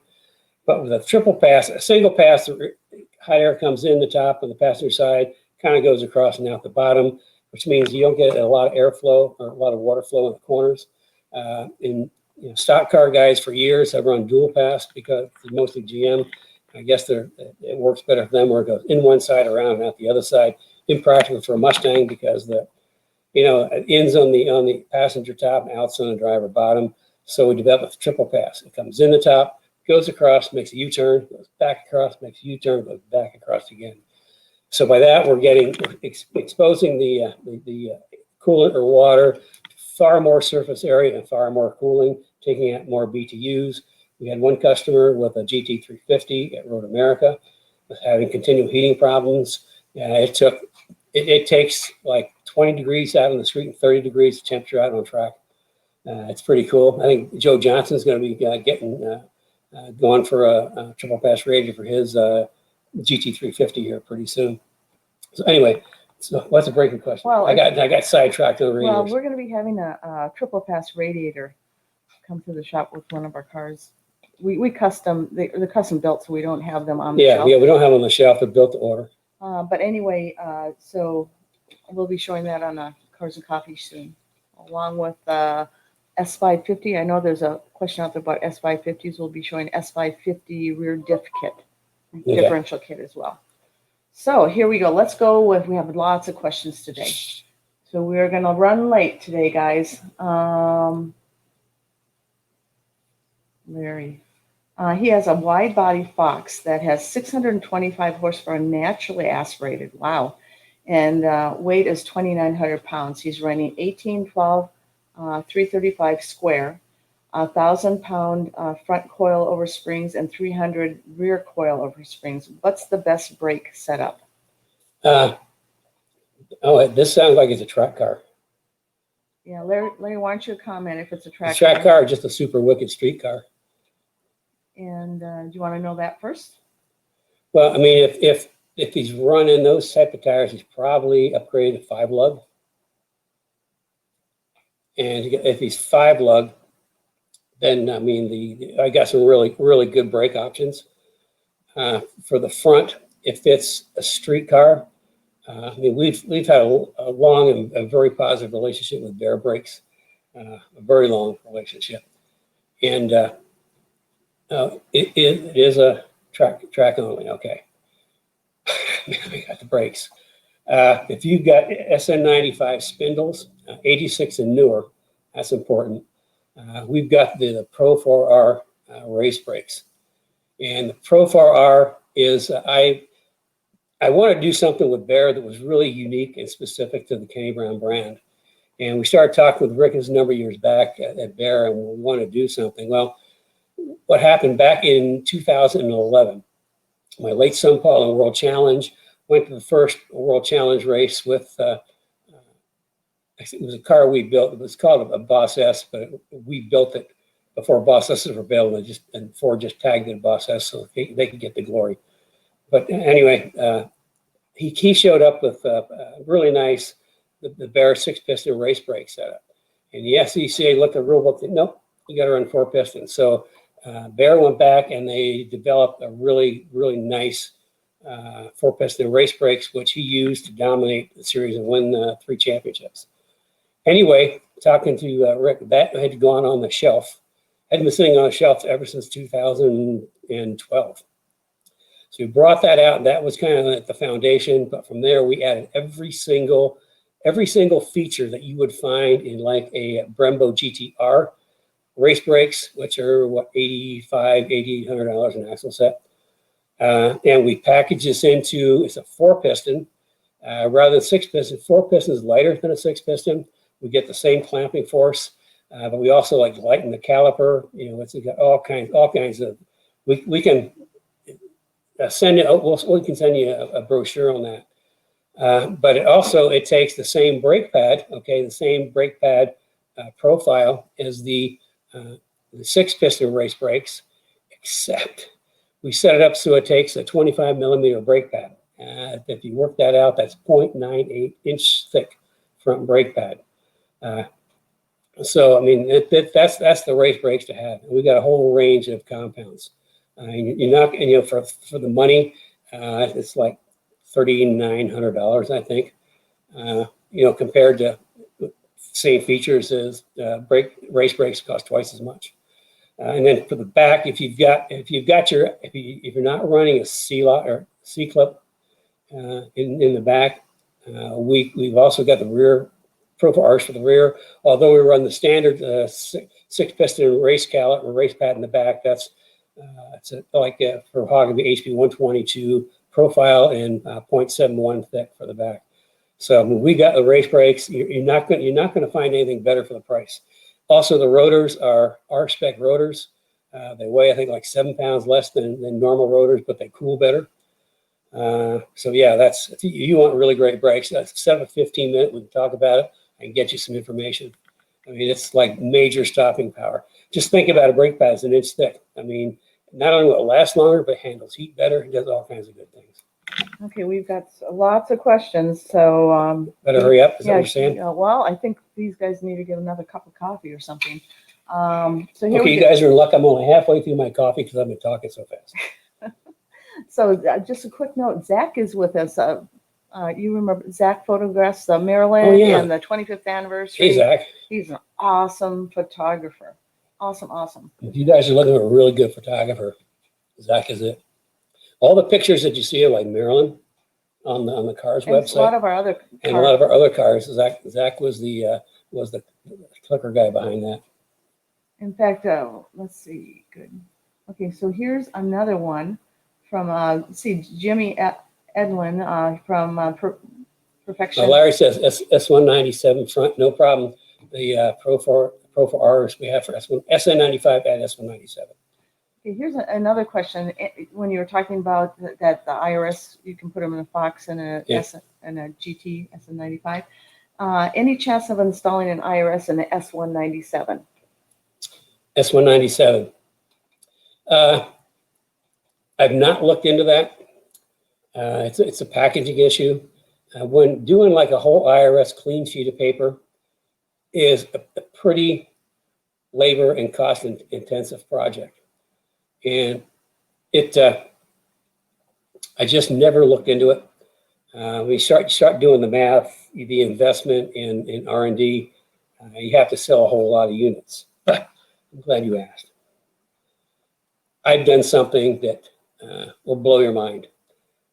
[SPEAKER 1] But with a triple pass, a single pass, the hot air comes in the top on the passenger side, kind of goes across and out the bottom, which means you don't get a lot of airflow or a lot of water flow in the corners. Stock car guys for years have run dual pass because it's mostly GM. I guess it works better for them where it goes in one side around and out the other side. Impractical for a Mustang because the ins on the passenger top and outs on the driver bottom. So we developed a triple pass. It comes in the top, goes across, makes a U-turn, goes back across, makes a U-turn, goes back across again. So by that, we're exposing the coolant or water, far more surface area and far more cooling, taking out more BTUs. We had one customer with a GT350 at Road America was having continual heating problems. It takes like 20 degrees out on the street and 30 degrees temperature out on track. It's pretty cool. I think Joe Johnson's going to be going for a triple pass Radiator for his GT350 here pretty soon. So anyway, what's a breaking question?
[SPEAKER 2] Well,
[SPEAKER 1] I got sidetracked over here.
[SPEAKER 2] Well, we're going to be having a triple pass Radiator come to the shop with one of our cars. They're custom built, so we don't have them on the shelf.
[SPEAKER 1] Yeah, we don't have them on the shelf. They're built to order.
[SPEAKER 2] But anyway, so we'll be showing that on Cars and Coffee soon, along with S550. I know there's a question out there about S550s. We'll be showing S550 rear diff kit, differential kit as well. So here we go. Let's go with, we have lots of questions today. So we're going to run late today, guys. Larry. He has a wide body Fox that has 625 horsepower naturally aspirated. Wow. And weight is 2,900 pounds. He's running 1812 335 square, 1,000-pound front coil over springs and 300 rear coil over springs. What's the best brake setup?
[SPEAKER 1] This sounds like it's a track car.
[SPEAKER 2] Yeah, Larry, why don't you comment if it's a track
[SPEAKER 1] car or just a super wicked street car?
[SPEAKER 2] And do you want to know that first?
[SPEAKER 1] Well, I mean, if he's running those type of tires, he's probably upgraded to 5-lug. And if he's 5-lug, then I mean, I got some really, really good brake options. For the front, if it's a street car, I mean, we've had a long and a very positive relationship with Bear Brakes, a very long relationship, and it is a track only. Okay, we got the brakes. If you've got SN95 spindles, 86 and newer, that's important. We've got the Pro 4R race brakes, and the Pro 4R is I want to do something with Bear that was really unique and specific to the Kenny Brown brand. And we started talking with Rick a number of years back at Bear, and we want to do something. Well, what happened back in 2011, my late son Paul in World Challenge went to the first World Challenge race with, it was a car we built. It was called a Boss S, but we built it before Boss S's were built, and Ford just tagged it Boss S so they could get the glory. But anyway, he showed up with really nice, the Bear 6-piston race brake setup. And the SECA looked at the rule book and said, nope, you got to run 4 pistons. So Bear went back and they developed a really, really nice 4-piston race brakes, which he used to dominate the series and win 3 championships. Anyway, talking to Rick, that had gone on the shelf. Had been sitting on a shelf ever since 2012. So we brought that out, and that was kind of like the foundation. But from there, we added every single feature that you would find in like a Brembo GTR race brakes, which are what, $8,800 an axle set. And we packaged this into, it's a 4-piston rather than 6-piston. 4-piston is lighter than a 6-piston. We get the same clamping force, but we also like lighten the caliper. It's got all kinds of. We can send it. We can send you a brochure on that. But it takes the same brake pad. Okay, the same brake pad profile as the 6-piston race brakes, except we set it up so it takes a 25 millimeter brake pad. If you work that out, that's 0.98 inch thick front brake pad. So I mean, that's the race brakes to have. We got a whole range of compounds. You're not, and for the money, it's like $3,900, I think. Compared to same features as race brakes cost twice as much. And then for the back, if you're not running a C-lock or C-clip in the back, we've also got the rear Pro4Rs for the rear. Although we run the standard 6-piston race caliper, race pad in the back, that's for Hog, the HB 122 profile and 0.71 thick for the back. So when we got the race brakes, you're not going to find anything better for the price. Also, the rotors are R-spec rotors. They weigh, I think, like 7 pounds less than normal rotors, but they cool better. So yeah, you want really great brakes. That's 7-15 minutes. We can talk about it and get you some information. I mean, it's like major stopping power. Just think about a brake pad. It's an inch thick. I mean, not only will it last longer, but handles heat better. It does all kinds of good things.
[SPEAKER 2] Okay, we've got lots of questions, so
[SPEAKER 1] better hurry up. Is that what you're saying?
[SPEAKER 2] Well, I think these guys need to get another cup of coffee or something. So here
[SPEAKER 1] okay, you guys are in luck. I'm only halfway through my coffee because I've been talking so fast.
[SPEAKER 2] So just a quick note, Zach is with us. You remember Zach photographs Maryland and the 25th anniversary.
[SPEAKER 1] Hey, Zach.
[SPEAKER 2] He's an awesome photographer. Awesome.
[SPEAKER 1] If you guys are looking for a really good photographer, Zach is it. All the pictures that you see of like Maryland on the cars website.
[SPEAKER 2] A lot of our other cars.
[SPEAKER 1] And a lot of our other cars. Zach was the clicker guy behind that.
[SPEAKER 2] In fact, let's see. Good. Okay, so here's another one from Jimmy Edwin from Perfection.
[SPEAKER 1] Larry says S197 front, no problem. The Pro4Rs we have for SN95 and S197.
[SPEAKER 2] Okay, here's another question. When you were talking about that the IRS, you can put them in a Fox and a GT SN95. Any chance of installing an IRS in the S197?
[SPEAKER 1] S197. I've not looked into that. It's a packaging issue. When doing like a whole IRS clean sheet of paper is a pretty labor and cost intensive project. And I just never looked into it. We start doing the math, the investment in R&D, you have to sell a whole lot of units. I'm glad you asked. I've done something that will blow your mind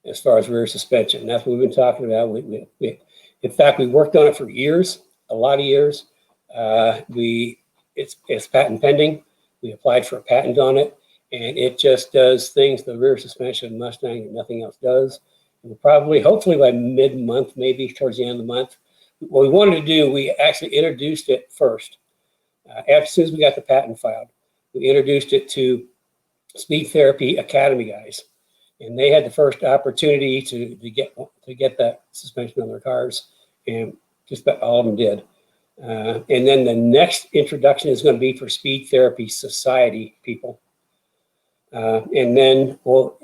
[SPEAKER 1] as far as rear suspension. That's what we've been talking about. In fact, we worked on it for years, a lot of years. It's patent pending. We applied for a patent on it. And it just does things the rear suspension of Mustang and nothing else does. And hopefully by mid-month, maybe towards the end of the month, what we wanted to do, we actually introduced it first. As soon as we got the patent filed, we introduced it to Speed Therapy Academy guys. And they had the first opportunity to get that suspension on their cars. And just about all of them did. And then the next introduction is going to be for Speed Therapy Society people. And then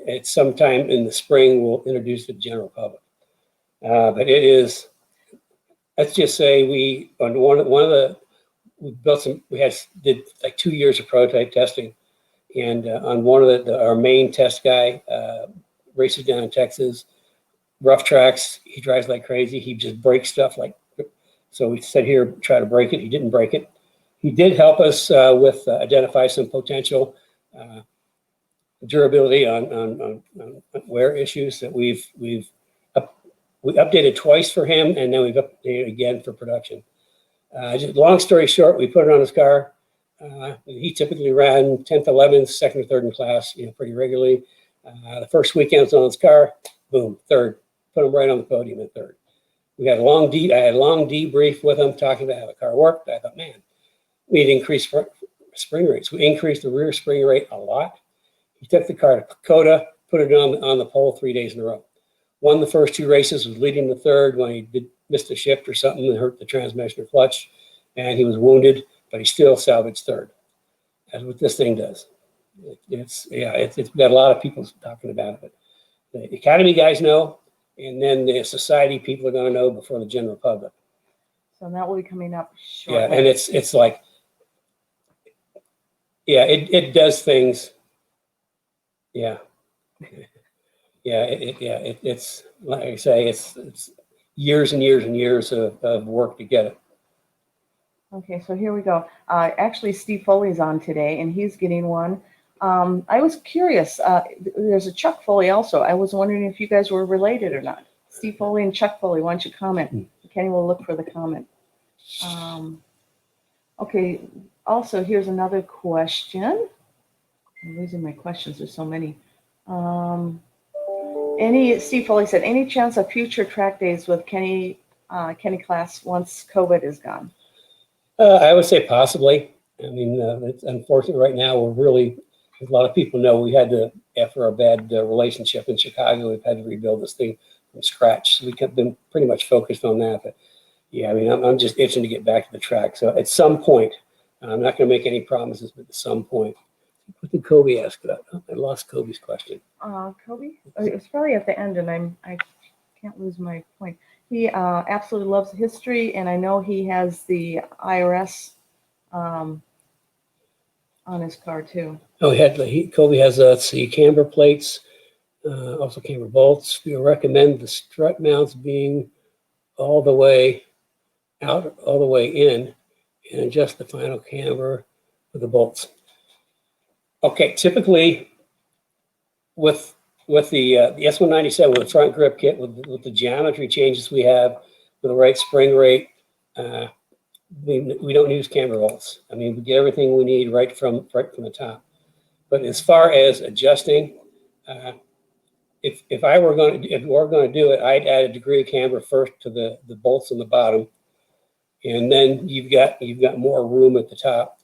[SPEAKER 1] at some time in the spring, we'll introduce the general public. But it is, let's just say we did like 2 years of prototype testing. And on one of our main test guy, races down in Texas, rough tracks, he drives like crazy. He just breaks stuff so we said, here, try to break it. He didn't break it. He did help us with identify some potential durability on wear issues that we updated twice for him, and then we've updated again for production. Just long story short, we put it on his car. He typically ran 10th, 11th, 2nd, or 3rd in class, pretty regularly. The first weekend was on his car, boom, 3rd. Put him right on the podium at 3rd. I had a long debrief with him, talking about how the car worked. I thought, man, we need to increase spring rates. We increased the rear spring rate a lot. He took the car to Dakota, put it on the pole 3 days in a row. Won the first 2 races, was leading the 3rd when he missed a shift or something and hurt the transmission or clutch, and he was wounded, but he still salvaged 3rd. That's what this thing does. It's got a lot of people talking about it. But the Academy guys know, and then the society people are going to know before the general public.
[SPEAKER 2] So that will be coming up shortly.
[SPEAKER 1] Yeah, and it's like, it does things. Yeah. It's like I say, it's years and years and years of work to get it.
[SPEAKER 2] Okay, so here we go. Actually, Steve Foley's on today, and he's getting one. I was curious. There's a Chuck Foley also. I was wondering if you guys were related or not. Steve Foley and Chuck Foley, why don't you comment? Kenny will look for the comment. Okay, also here's another question. I'm losing my questions, there's so many. Steve Foley said, any chance of future track days with Kenny class once COVID is gone?
[SPEAKER 1] I would say possibly. I mean, it's unfortunate right now. We're really, as a lot of people know, we had to, after our bad relationship in Chicago, we've had to rebuild this thing from scratch. So we've been pretty much focused on that. But yeah, I mean, I'm just itching to get back to the track. So at some point, I'm not going to make any promises, but at some point. What did Kobe ask about? Oh, I lost Kobe's question.
[SPEAKER 2] Kobe? It was probably at the end, and I can't lose my point. He absolutely loves history, and I know he has the IRS on his car too.
[SPEAKER 1] Oh, Kobe has let's see, camber plates, also camber bolts. We recommend the strut mounts being all the way out, all the way in, and adjust the final camber with the bolts. Okay, typically with the S197 with the front grip kit, with the geometry changes we have, with the right spring rate, we don't use camber bolts. I mean, we get everything we need right from the top. But as far as adjusting, if we're going to do it, I'd add a degree of camber first to the bolts on the bottom, and then you've got more room at the top,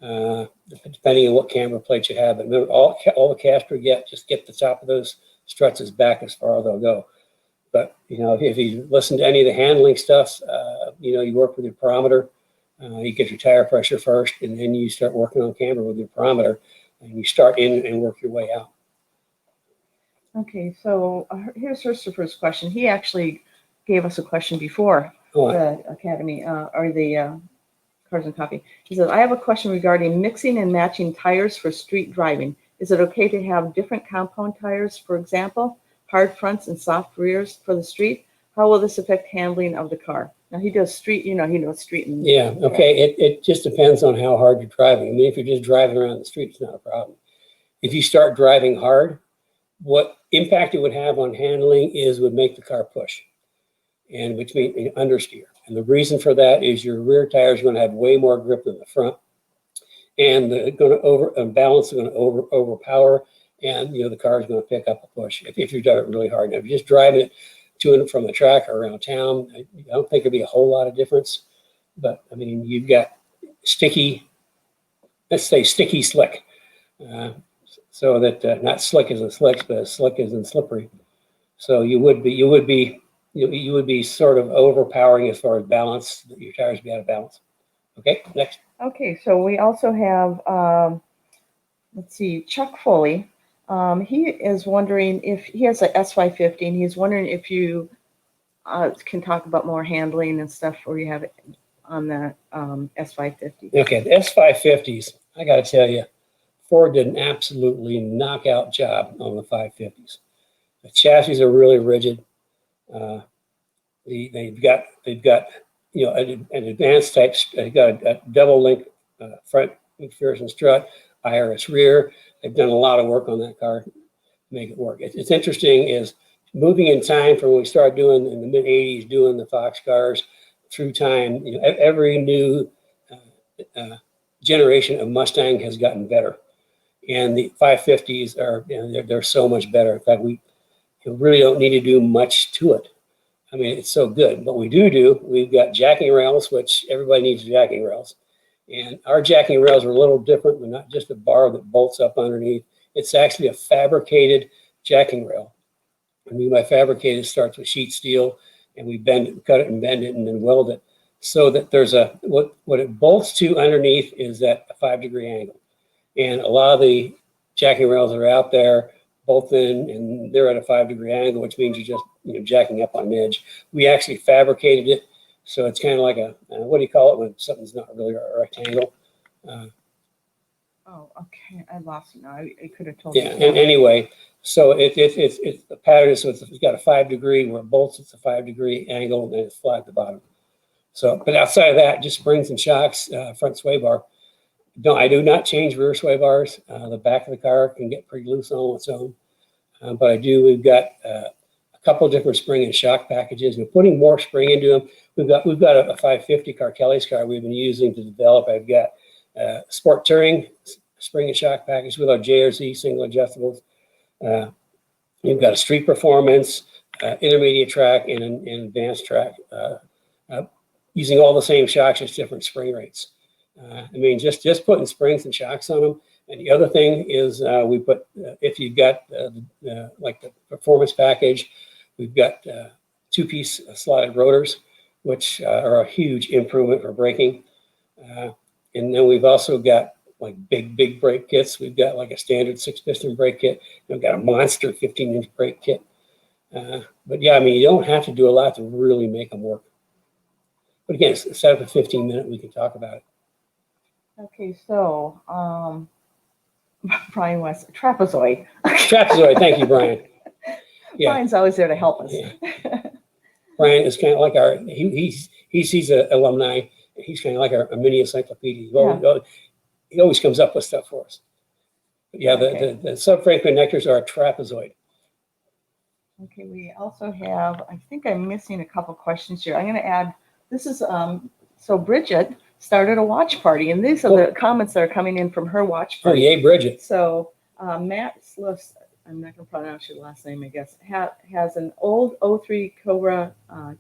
[SPEAKER 1] depending on what camber plate you have. But remember, all the caster just get the top of those struts as back as far as they'll go. But if you listen to any of the handling stuff, you work with your barometer. You get your tire pressure first, and then you start working on camber with your barometer, and you start in and work your way out.
[SPEAKER 2] Okay, so here's the first question. He actually gave us a question before the Academy or the Cars and Coffee. He says, I have a question regarding mixing and matching tires for street driving. Is it okay to have different compound tires, for example, hard fronts and soft rears for the street? How will this affect handling of the car? Now he does street, he knows street. And
[SPEAKER 1] yeah, okay. It just depends on how hard you're driving. I mean, if you're just driving around the street, it's not a problem. If you start driving hard, what impact it would have on handling would make the car push, and which means understeer. And the reason for that is your rear tires are going to have way more grip than the front, and they're going to balance, going to overpower, and the car is going to pick up a push if you're driving really hard. Now, if you're just driving it to and from the track or around town, I don't think it'd be a whole lot of difference. But I mean, you've got sticky, let's say sticky slick. So that not slick as in slicks, but as slick as in slippery. So you would be sort of overpowering as far as balance. Your tires would be out of balance. Okay, next.
[SPEAKER 2] Okay, so we also have let's see, Chuck Foley. He is wondering if he has a S550, and he's wondering if you can talk about more handling and stuff, or you have it on the S550.
[SPEAKER 1] Okay, the S550s. I got to tell you, Ford did an absolutely knockout job on the 550s. The chassis are really rigid. They've got an advanced type. They've got a double link front McPherson strut, IRS rear. They've done a lot of work on that car to make it work. It's interesting is moving in time from when we started doing in the mid '80s, doing the Fox cars through time. Every new generation of Mustang has gotten better. And the 550s are, they're so much better. In fact, we really don't need to do much to it. I mean, it's so good. But we've got jacking rails, which everybody needs jacking rails. And our jacking rails are a little different. They're not just a bar that bolts up underneath. It's actually a fabricated jacking rail. I mean, by fabricated, it starts with sheet steel, and we cut it and bend it, and then weld it so that there's what it bolts to underneath is at a 5-degree angle. And a lot of the jacking rails that are out there bolt in, and they're at a 5-degree angle, which means you're just jacking up on edge. We actually fabricated it, so it's kind of like a what do you call it when something's not really a rectangle?
[SPEAKER 2] Oh, okay, I lost it now. I could have told.
[SPEAKER 1] Yeah, and anyway, so it's the pattern is so it's got a 5-degree where it bolts. It's a 5-degree angle, and then it's flat at the bottom. So, but outside of that, just springs and shocks, front sway bar. No, I do not change rear sway bars. The back of the car can get pretty loose on its own. But we've got a couple of different spring and shock packages. We're putting more spring into them. we've got a 550 car, Kelly's car, we've been using to develop. I've got sport touring spring and shock package with our JRZ single adjustables. You've got a street performance, intermediate track, and an advanced track, using all the same shocks, just different spring rates. I mean, just putting springs and shocks on them. And the other thing is we put, if you've got like the performance package, we've got 2-piece slotted rotors, which are a huge improvement for braking. And then we've also got like big brake kits. We've got like a standard 6-piston brake kit. We've got a monster 15-inch brake kit. But yeah, I mean, you don't have to do a lot to really make them work. But again, set up a 15-minute, we can talk about it.
[SPEAKER 2] Okay, so Brian West, trapezoid.
[SPEAKER 1] Trapezoid, thank you, Brian. Yeah.
[SPEAKER 2] Brian's always there to help us.
[SPEAKER 1] Yeah. Brian is kind of like our, he's an alumni. He's kind of like a mini encyclopedia. He always comes up with stuff for us. But yeah,
[SPEAKER 2] Okay.
[SPEAKER 1] the subframe connectors are a trapezoid.
[SPEAKER 2] Okay, we also have, I think I'm missing a couple questions here. I'm going to add, this is, so Bridget started a watch party, and these are the comments that are coming in from her watch
[SPEAKER 1] Oh,
[SPEAKER 2] party.
[SPEAKER 1] yay, Bridget.
[SPEAKER 2] So Matt Sluss, I'm not going to pronounce your last name, I guess, has an old 03 Cobra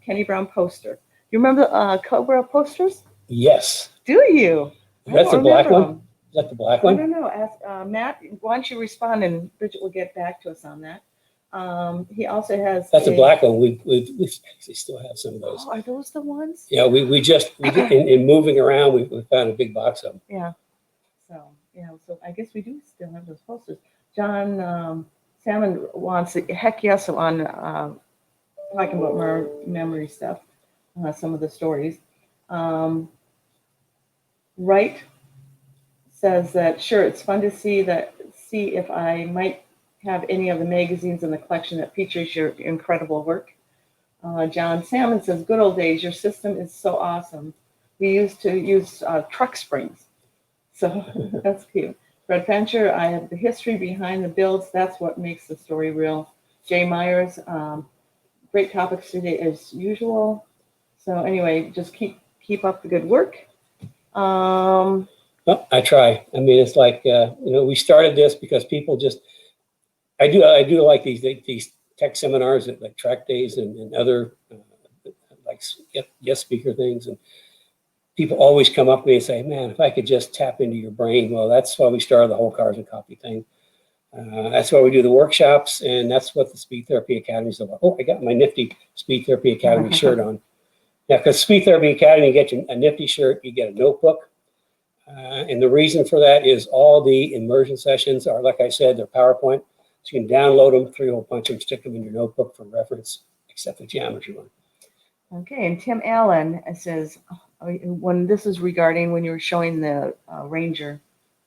[SPEAKER 2] Kenny Brown poster. You remember Cobra posters?
[SPEAKER 1] Yes.
[SPEAKER 2] Do you?
[SPEAKER 1] That's the black one? Is that the black
[SPEAKER 2] I
[SPEAKER 1] one?
[SPEAKER 2] don't know. Ask Matt, why don't you respond, and Bridget will get back to us on that. He also has.
[SPEAKER 1] That's a black one. We actually still have some of those.
[SPEAKER 2] Oh, are those the ones?
[SPEAKER 1] Yeah, we just in moving around, we found a big box of them.
[SPEAKER 2] Yeah. So I guess we do still have those posters. John Salmon wants heck yes on talking about memory stuff, some of the stories. Wright says that sure, it's fun to see if I might have any of the magazines in the collection that features your incredible work. John Salmon says, good old days, your system is so awesome. We used to use truck springs. So that's cute. Fred Fincher, I have the history behind the builds. That's what makes the story real. Jay Myers, great topics today as usual. So anyway, just keep up the good work.
[SPEAKER 1] Well, I try. I mean, it's like, we started this because people just, I do like these tech seminars at like track days and other like guest speaker things. And people always come up to me and say, man, if I could just tap into your brain. Well, that's why we started the whole Cars and Coffee thing. That's why we do the workshops. And that's what the Speed Therapy Academy is about. Oh, I got my nifty Speed Therapy Academy shirt on. Now, because Speed Therapy Academy, you get a nifty shirt, you get a notebook. And the reason for that is all the immersion sessions are, like I said, they're PowerPoint. So you can download them, 3-hole punch them, stick them in your notebook for reference, except the geometry one.
[SPEAKER 2] Okay, and Tim Allen says, when this is regarding when you were showing the Ranger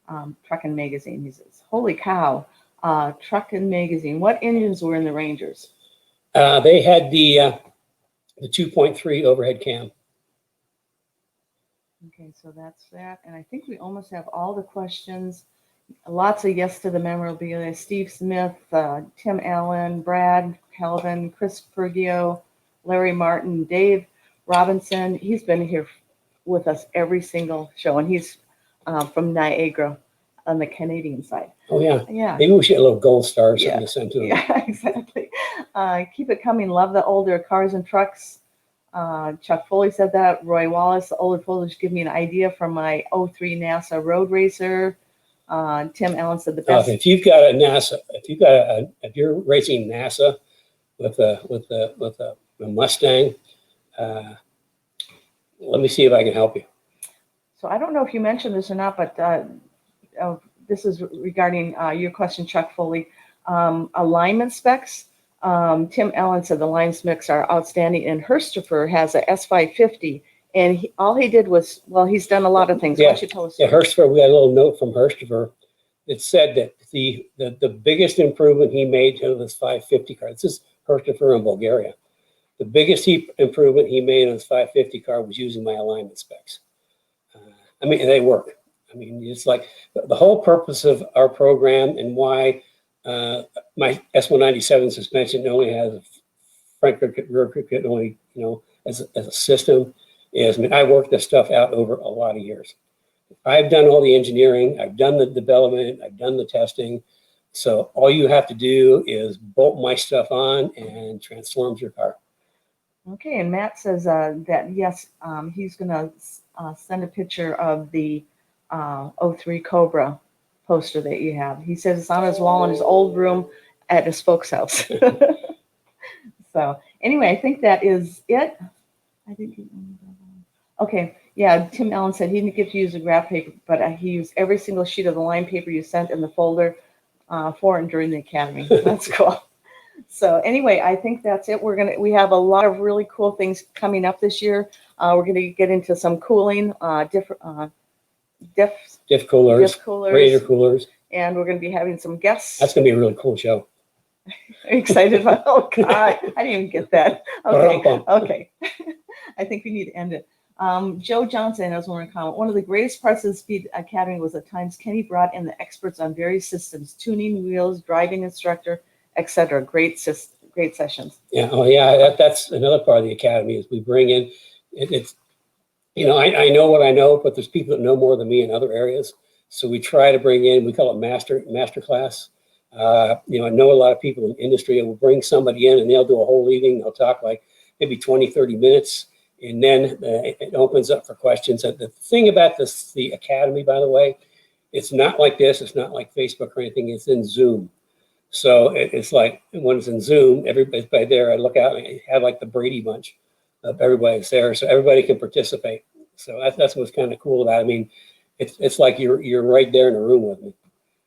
[SPEAKER 2] Truckin' Magazine, he says, holy cow, Truckin' Magazine, what engines were in the Rangers?
[SPEAKER 1] They had the 2.3 overhead cam.
[SPEAKER 2] Okay, so that's that. And I think we almost have all the questions. Lots of yes to the memorabilia. Steve Smith, Tim Allen, Brad Calvin, Chris Pergio, Larry Martin, Dave Robinson. He's been here with us every single show, and he's from Niagara on the Canadian side.
[SPEAKER 1] Oh, yeah.
[SPEAKER 2] Yeah.
[SPEAKER 1] Maybe we should get a little gold star or something to send to him.
[SPEAKER 2] Yeah, exactly. Keep it coming. Love the older cars and trucks. Chuck Foley said that. Roy Wallace, the older photos give me an idea from my 03 NASA Road Racer. Tim Allen said the best.
[SPEAKER 1] If you've got a NASA, if you're racing NASA with a Mustang, let me see if I can help you.
[SPEAKER 2] So I don't know if you mentioned this or not, but this is regarding your question, Chuck Foley. Alignment specs. Tim Allen said the line specs are outstanding, and Hurstifer has a S550, and all he did was, well, he's done a lot of things.
[SPEAKER 1] Yeah.
[SPEAKER 2] Why don't you tell us?
[SPEAKER 1] Yeah, Hurstifer, we got a little note from Hurstifer that said that the biggest improvement he made to this 550 car, this is Hurstifer in Bulgaria, the biggest improvement he made on his 550 car was using my alignment specs. I mean, they work. I mean, it's like the whole purpose of our program and why my S197 suspension only has a front cricket, rear cricket, only, as a system is, I mean, I worked this stuff out over a lot of years. I've done all the engineering, I've done the development, I've done the testing. So all you have to do is bolt my stuff on and transforms your car.
[SPEAKER 2] Okay, and Matt says that yes, he's gonna send a picture of the 03 Cobra poster that you have. He says it's on his wall in his old room at his folks' house. So anyway, I think that is it. I think. Okay, yeah. Tim Allen said he didn't get to use the graph paper, but he used every single sheet of the line paper you sent in the folder for and during the academy. That's cool. So anyway, I think that's it. We have a lot of really cool things coming up this year. We're gonna get into some cooling, diff
[SPEAKER 1] coolers, Radiator coolers,
[SPEAKER 2] and we're gonna be having some guests.
[SPEAKER 1] That's gonna be a really cool show.
[SPEAKER 2] Excited about? Oh God, I didn't even get that. Okay. I think we need to end it. Joe Johnson has one comment. One of the greatest parts of the Speed Academy was the times Kenny brought in the experts on various systems, tuning, wheels, driving instructor, etc. Great sessions.
[SPEAKER 1] Yeah. Oh yeah. That's another part of the academy is we bring in. It's I know what I know, but there's people that know more than me in other areas. So we try to bring in. We call it master class. I know a lot of people in the industry, and we'll bring somebody in and they'll do a whole evening. They'll talk like maybe 20, 30 minutes. And then it opens up for questions. And the thing about the academy, by the way, it's not like this. It's not like Facebook or anything. It's in Zoom. So it's like when it's in Zoom, everybody's by there. I look out and I have like the Brady Bunch of everybody's there. So everybody can participate. So that's what's kind of cool about it. I mean, it's like you're right there in the room with me.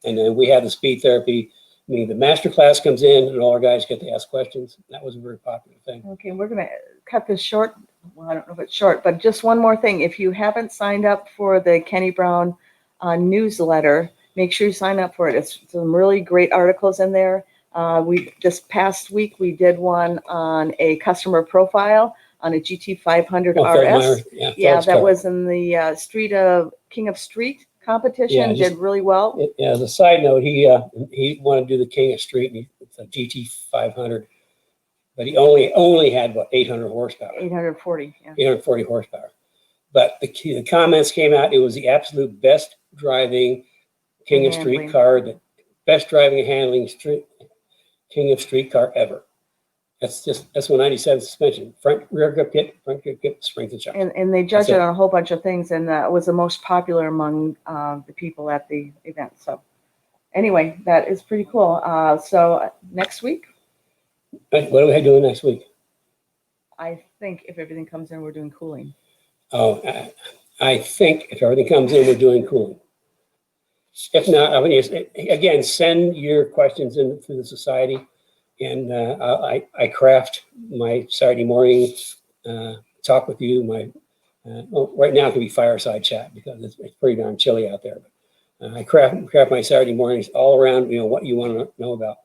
[SPEAKER 1] And then we have the speed therapy. I mean, the master class comes in and all our guys get to ask questions. That was a very popular thing.
[SPEAKER 2] Okay, we're going to cut this short. Well, I don't know if it's short, but just one more thing. If you haven't signed up for the Kenny Brown newsletter, make sure you sign up for it. It's some really great articles in there. This past week, we did one on a customer profile on a GT500 RS. Yeah, that was in the King of Street competition. Did really well.
[SPEAKER 1] As a side note, he wanted to do the King of Street. And it's a GT500, but he only had what 800 horsepower.
[SPEAKER 2] 840. Yeah.
[SPEAKER 1] 840 horsepower. But the comments came out. It was the absolute best driving King of Street car, the best driving and handling King of Street car ever. That's 197 suspension, front rear grip kit, springs and shocks.
[SPEAKER 2] And they judge it on a whole bunch of things, and it was the most popular among the people at the event. So anyway, that is pretty cool. So next week.
[SPEAKER 1] What are we doing next week?
[SPEAKER 2] I think if everything comes in, we're doing cooling.
[SPEAKER 1] Oh, I think if everything comes in, we're doing cooling. If not, I mean, again, send your questions in through the society. And I craft my Saturday morning talk with you. Right now it can be fireside chat because it's pretty darn chilly out there. But I craft my Saturday mornings all around what you want to know about.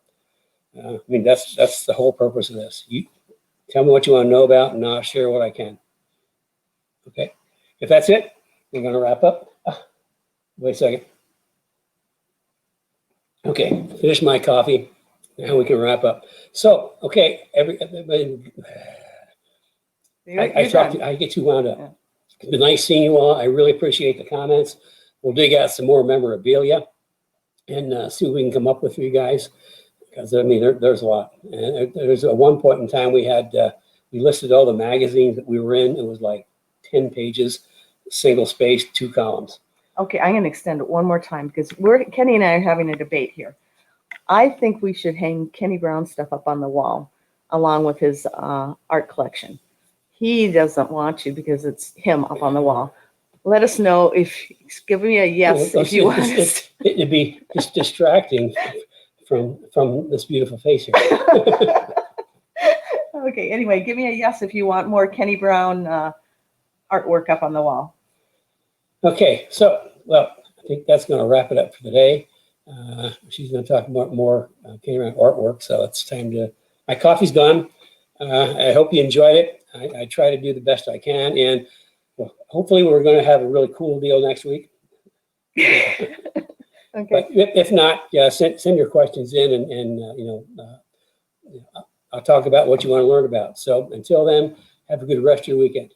[SPEAKER 1] I mean that's the whole purpose of this. You tell me what you want to know about, and I'll share what I can. Okay, if that's it, we're going to wrap up. Wait a second. Okay, finish my coffee. Now we can wrap up. So, okay, everybody, I get too wound up. Yeah. It's been nice seeing you all. I really appreciate the comments. We'll dig out some more memorabilia and see what we can come up with for you guys. Because, I mean, there's a lot. And there's at one point in time we had, we listed all the magazines that we were in. It was like 10 pages, single space, 2 columns.
[SPEAKER 2] Okay, I'm going to extend it one more time because Kenny and I are having a debate here. I think we should hang Kenny Brown stuff up on the wall along with his art collection. He doesn't want to because it's him up on the wall. Let us know give me a yes if you want.
[SPEAKER 1] It'd be just distracting from this beautiful face here.
[SPEAKER 2] Okay, anyway, give me a yes if you want more Kenny Brown artwork up on the wall. Okay, so, well, I think that's going to wrap it up for today. She's going to talk more Kenny Brown artwork, so it's time to. My coffee's done. I hope you enjoyed it. I try to do the best I can, and well, hopefully we're going to have a really cool deal next week. Okay. But if not, send your questions in, and I'll talk about what you want to learn about. So until then,
[SPEAKER 1] Have a good rest of your weekend.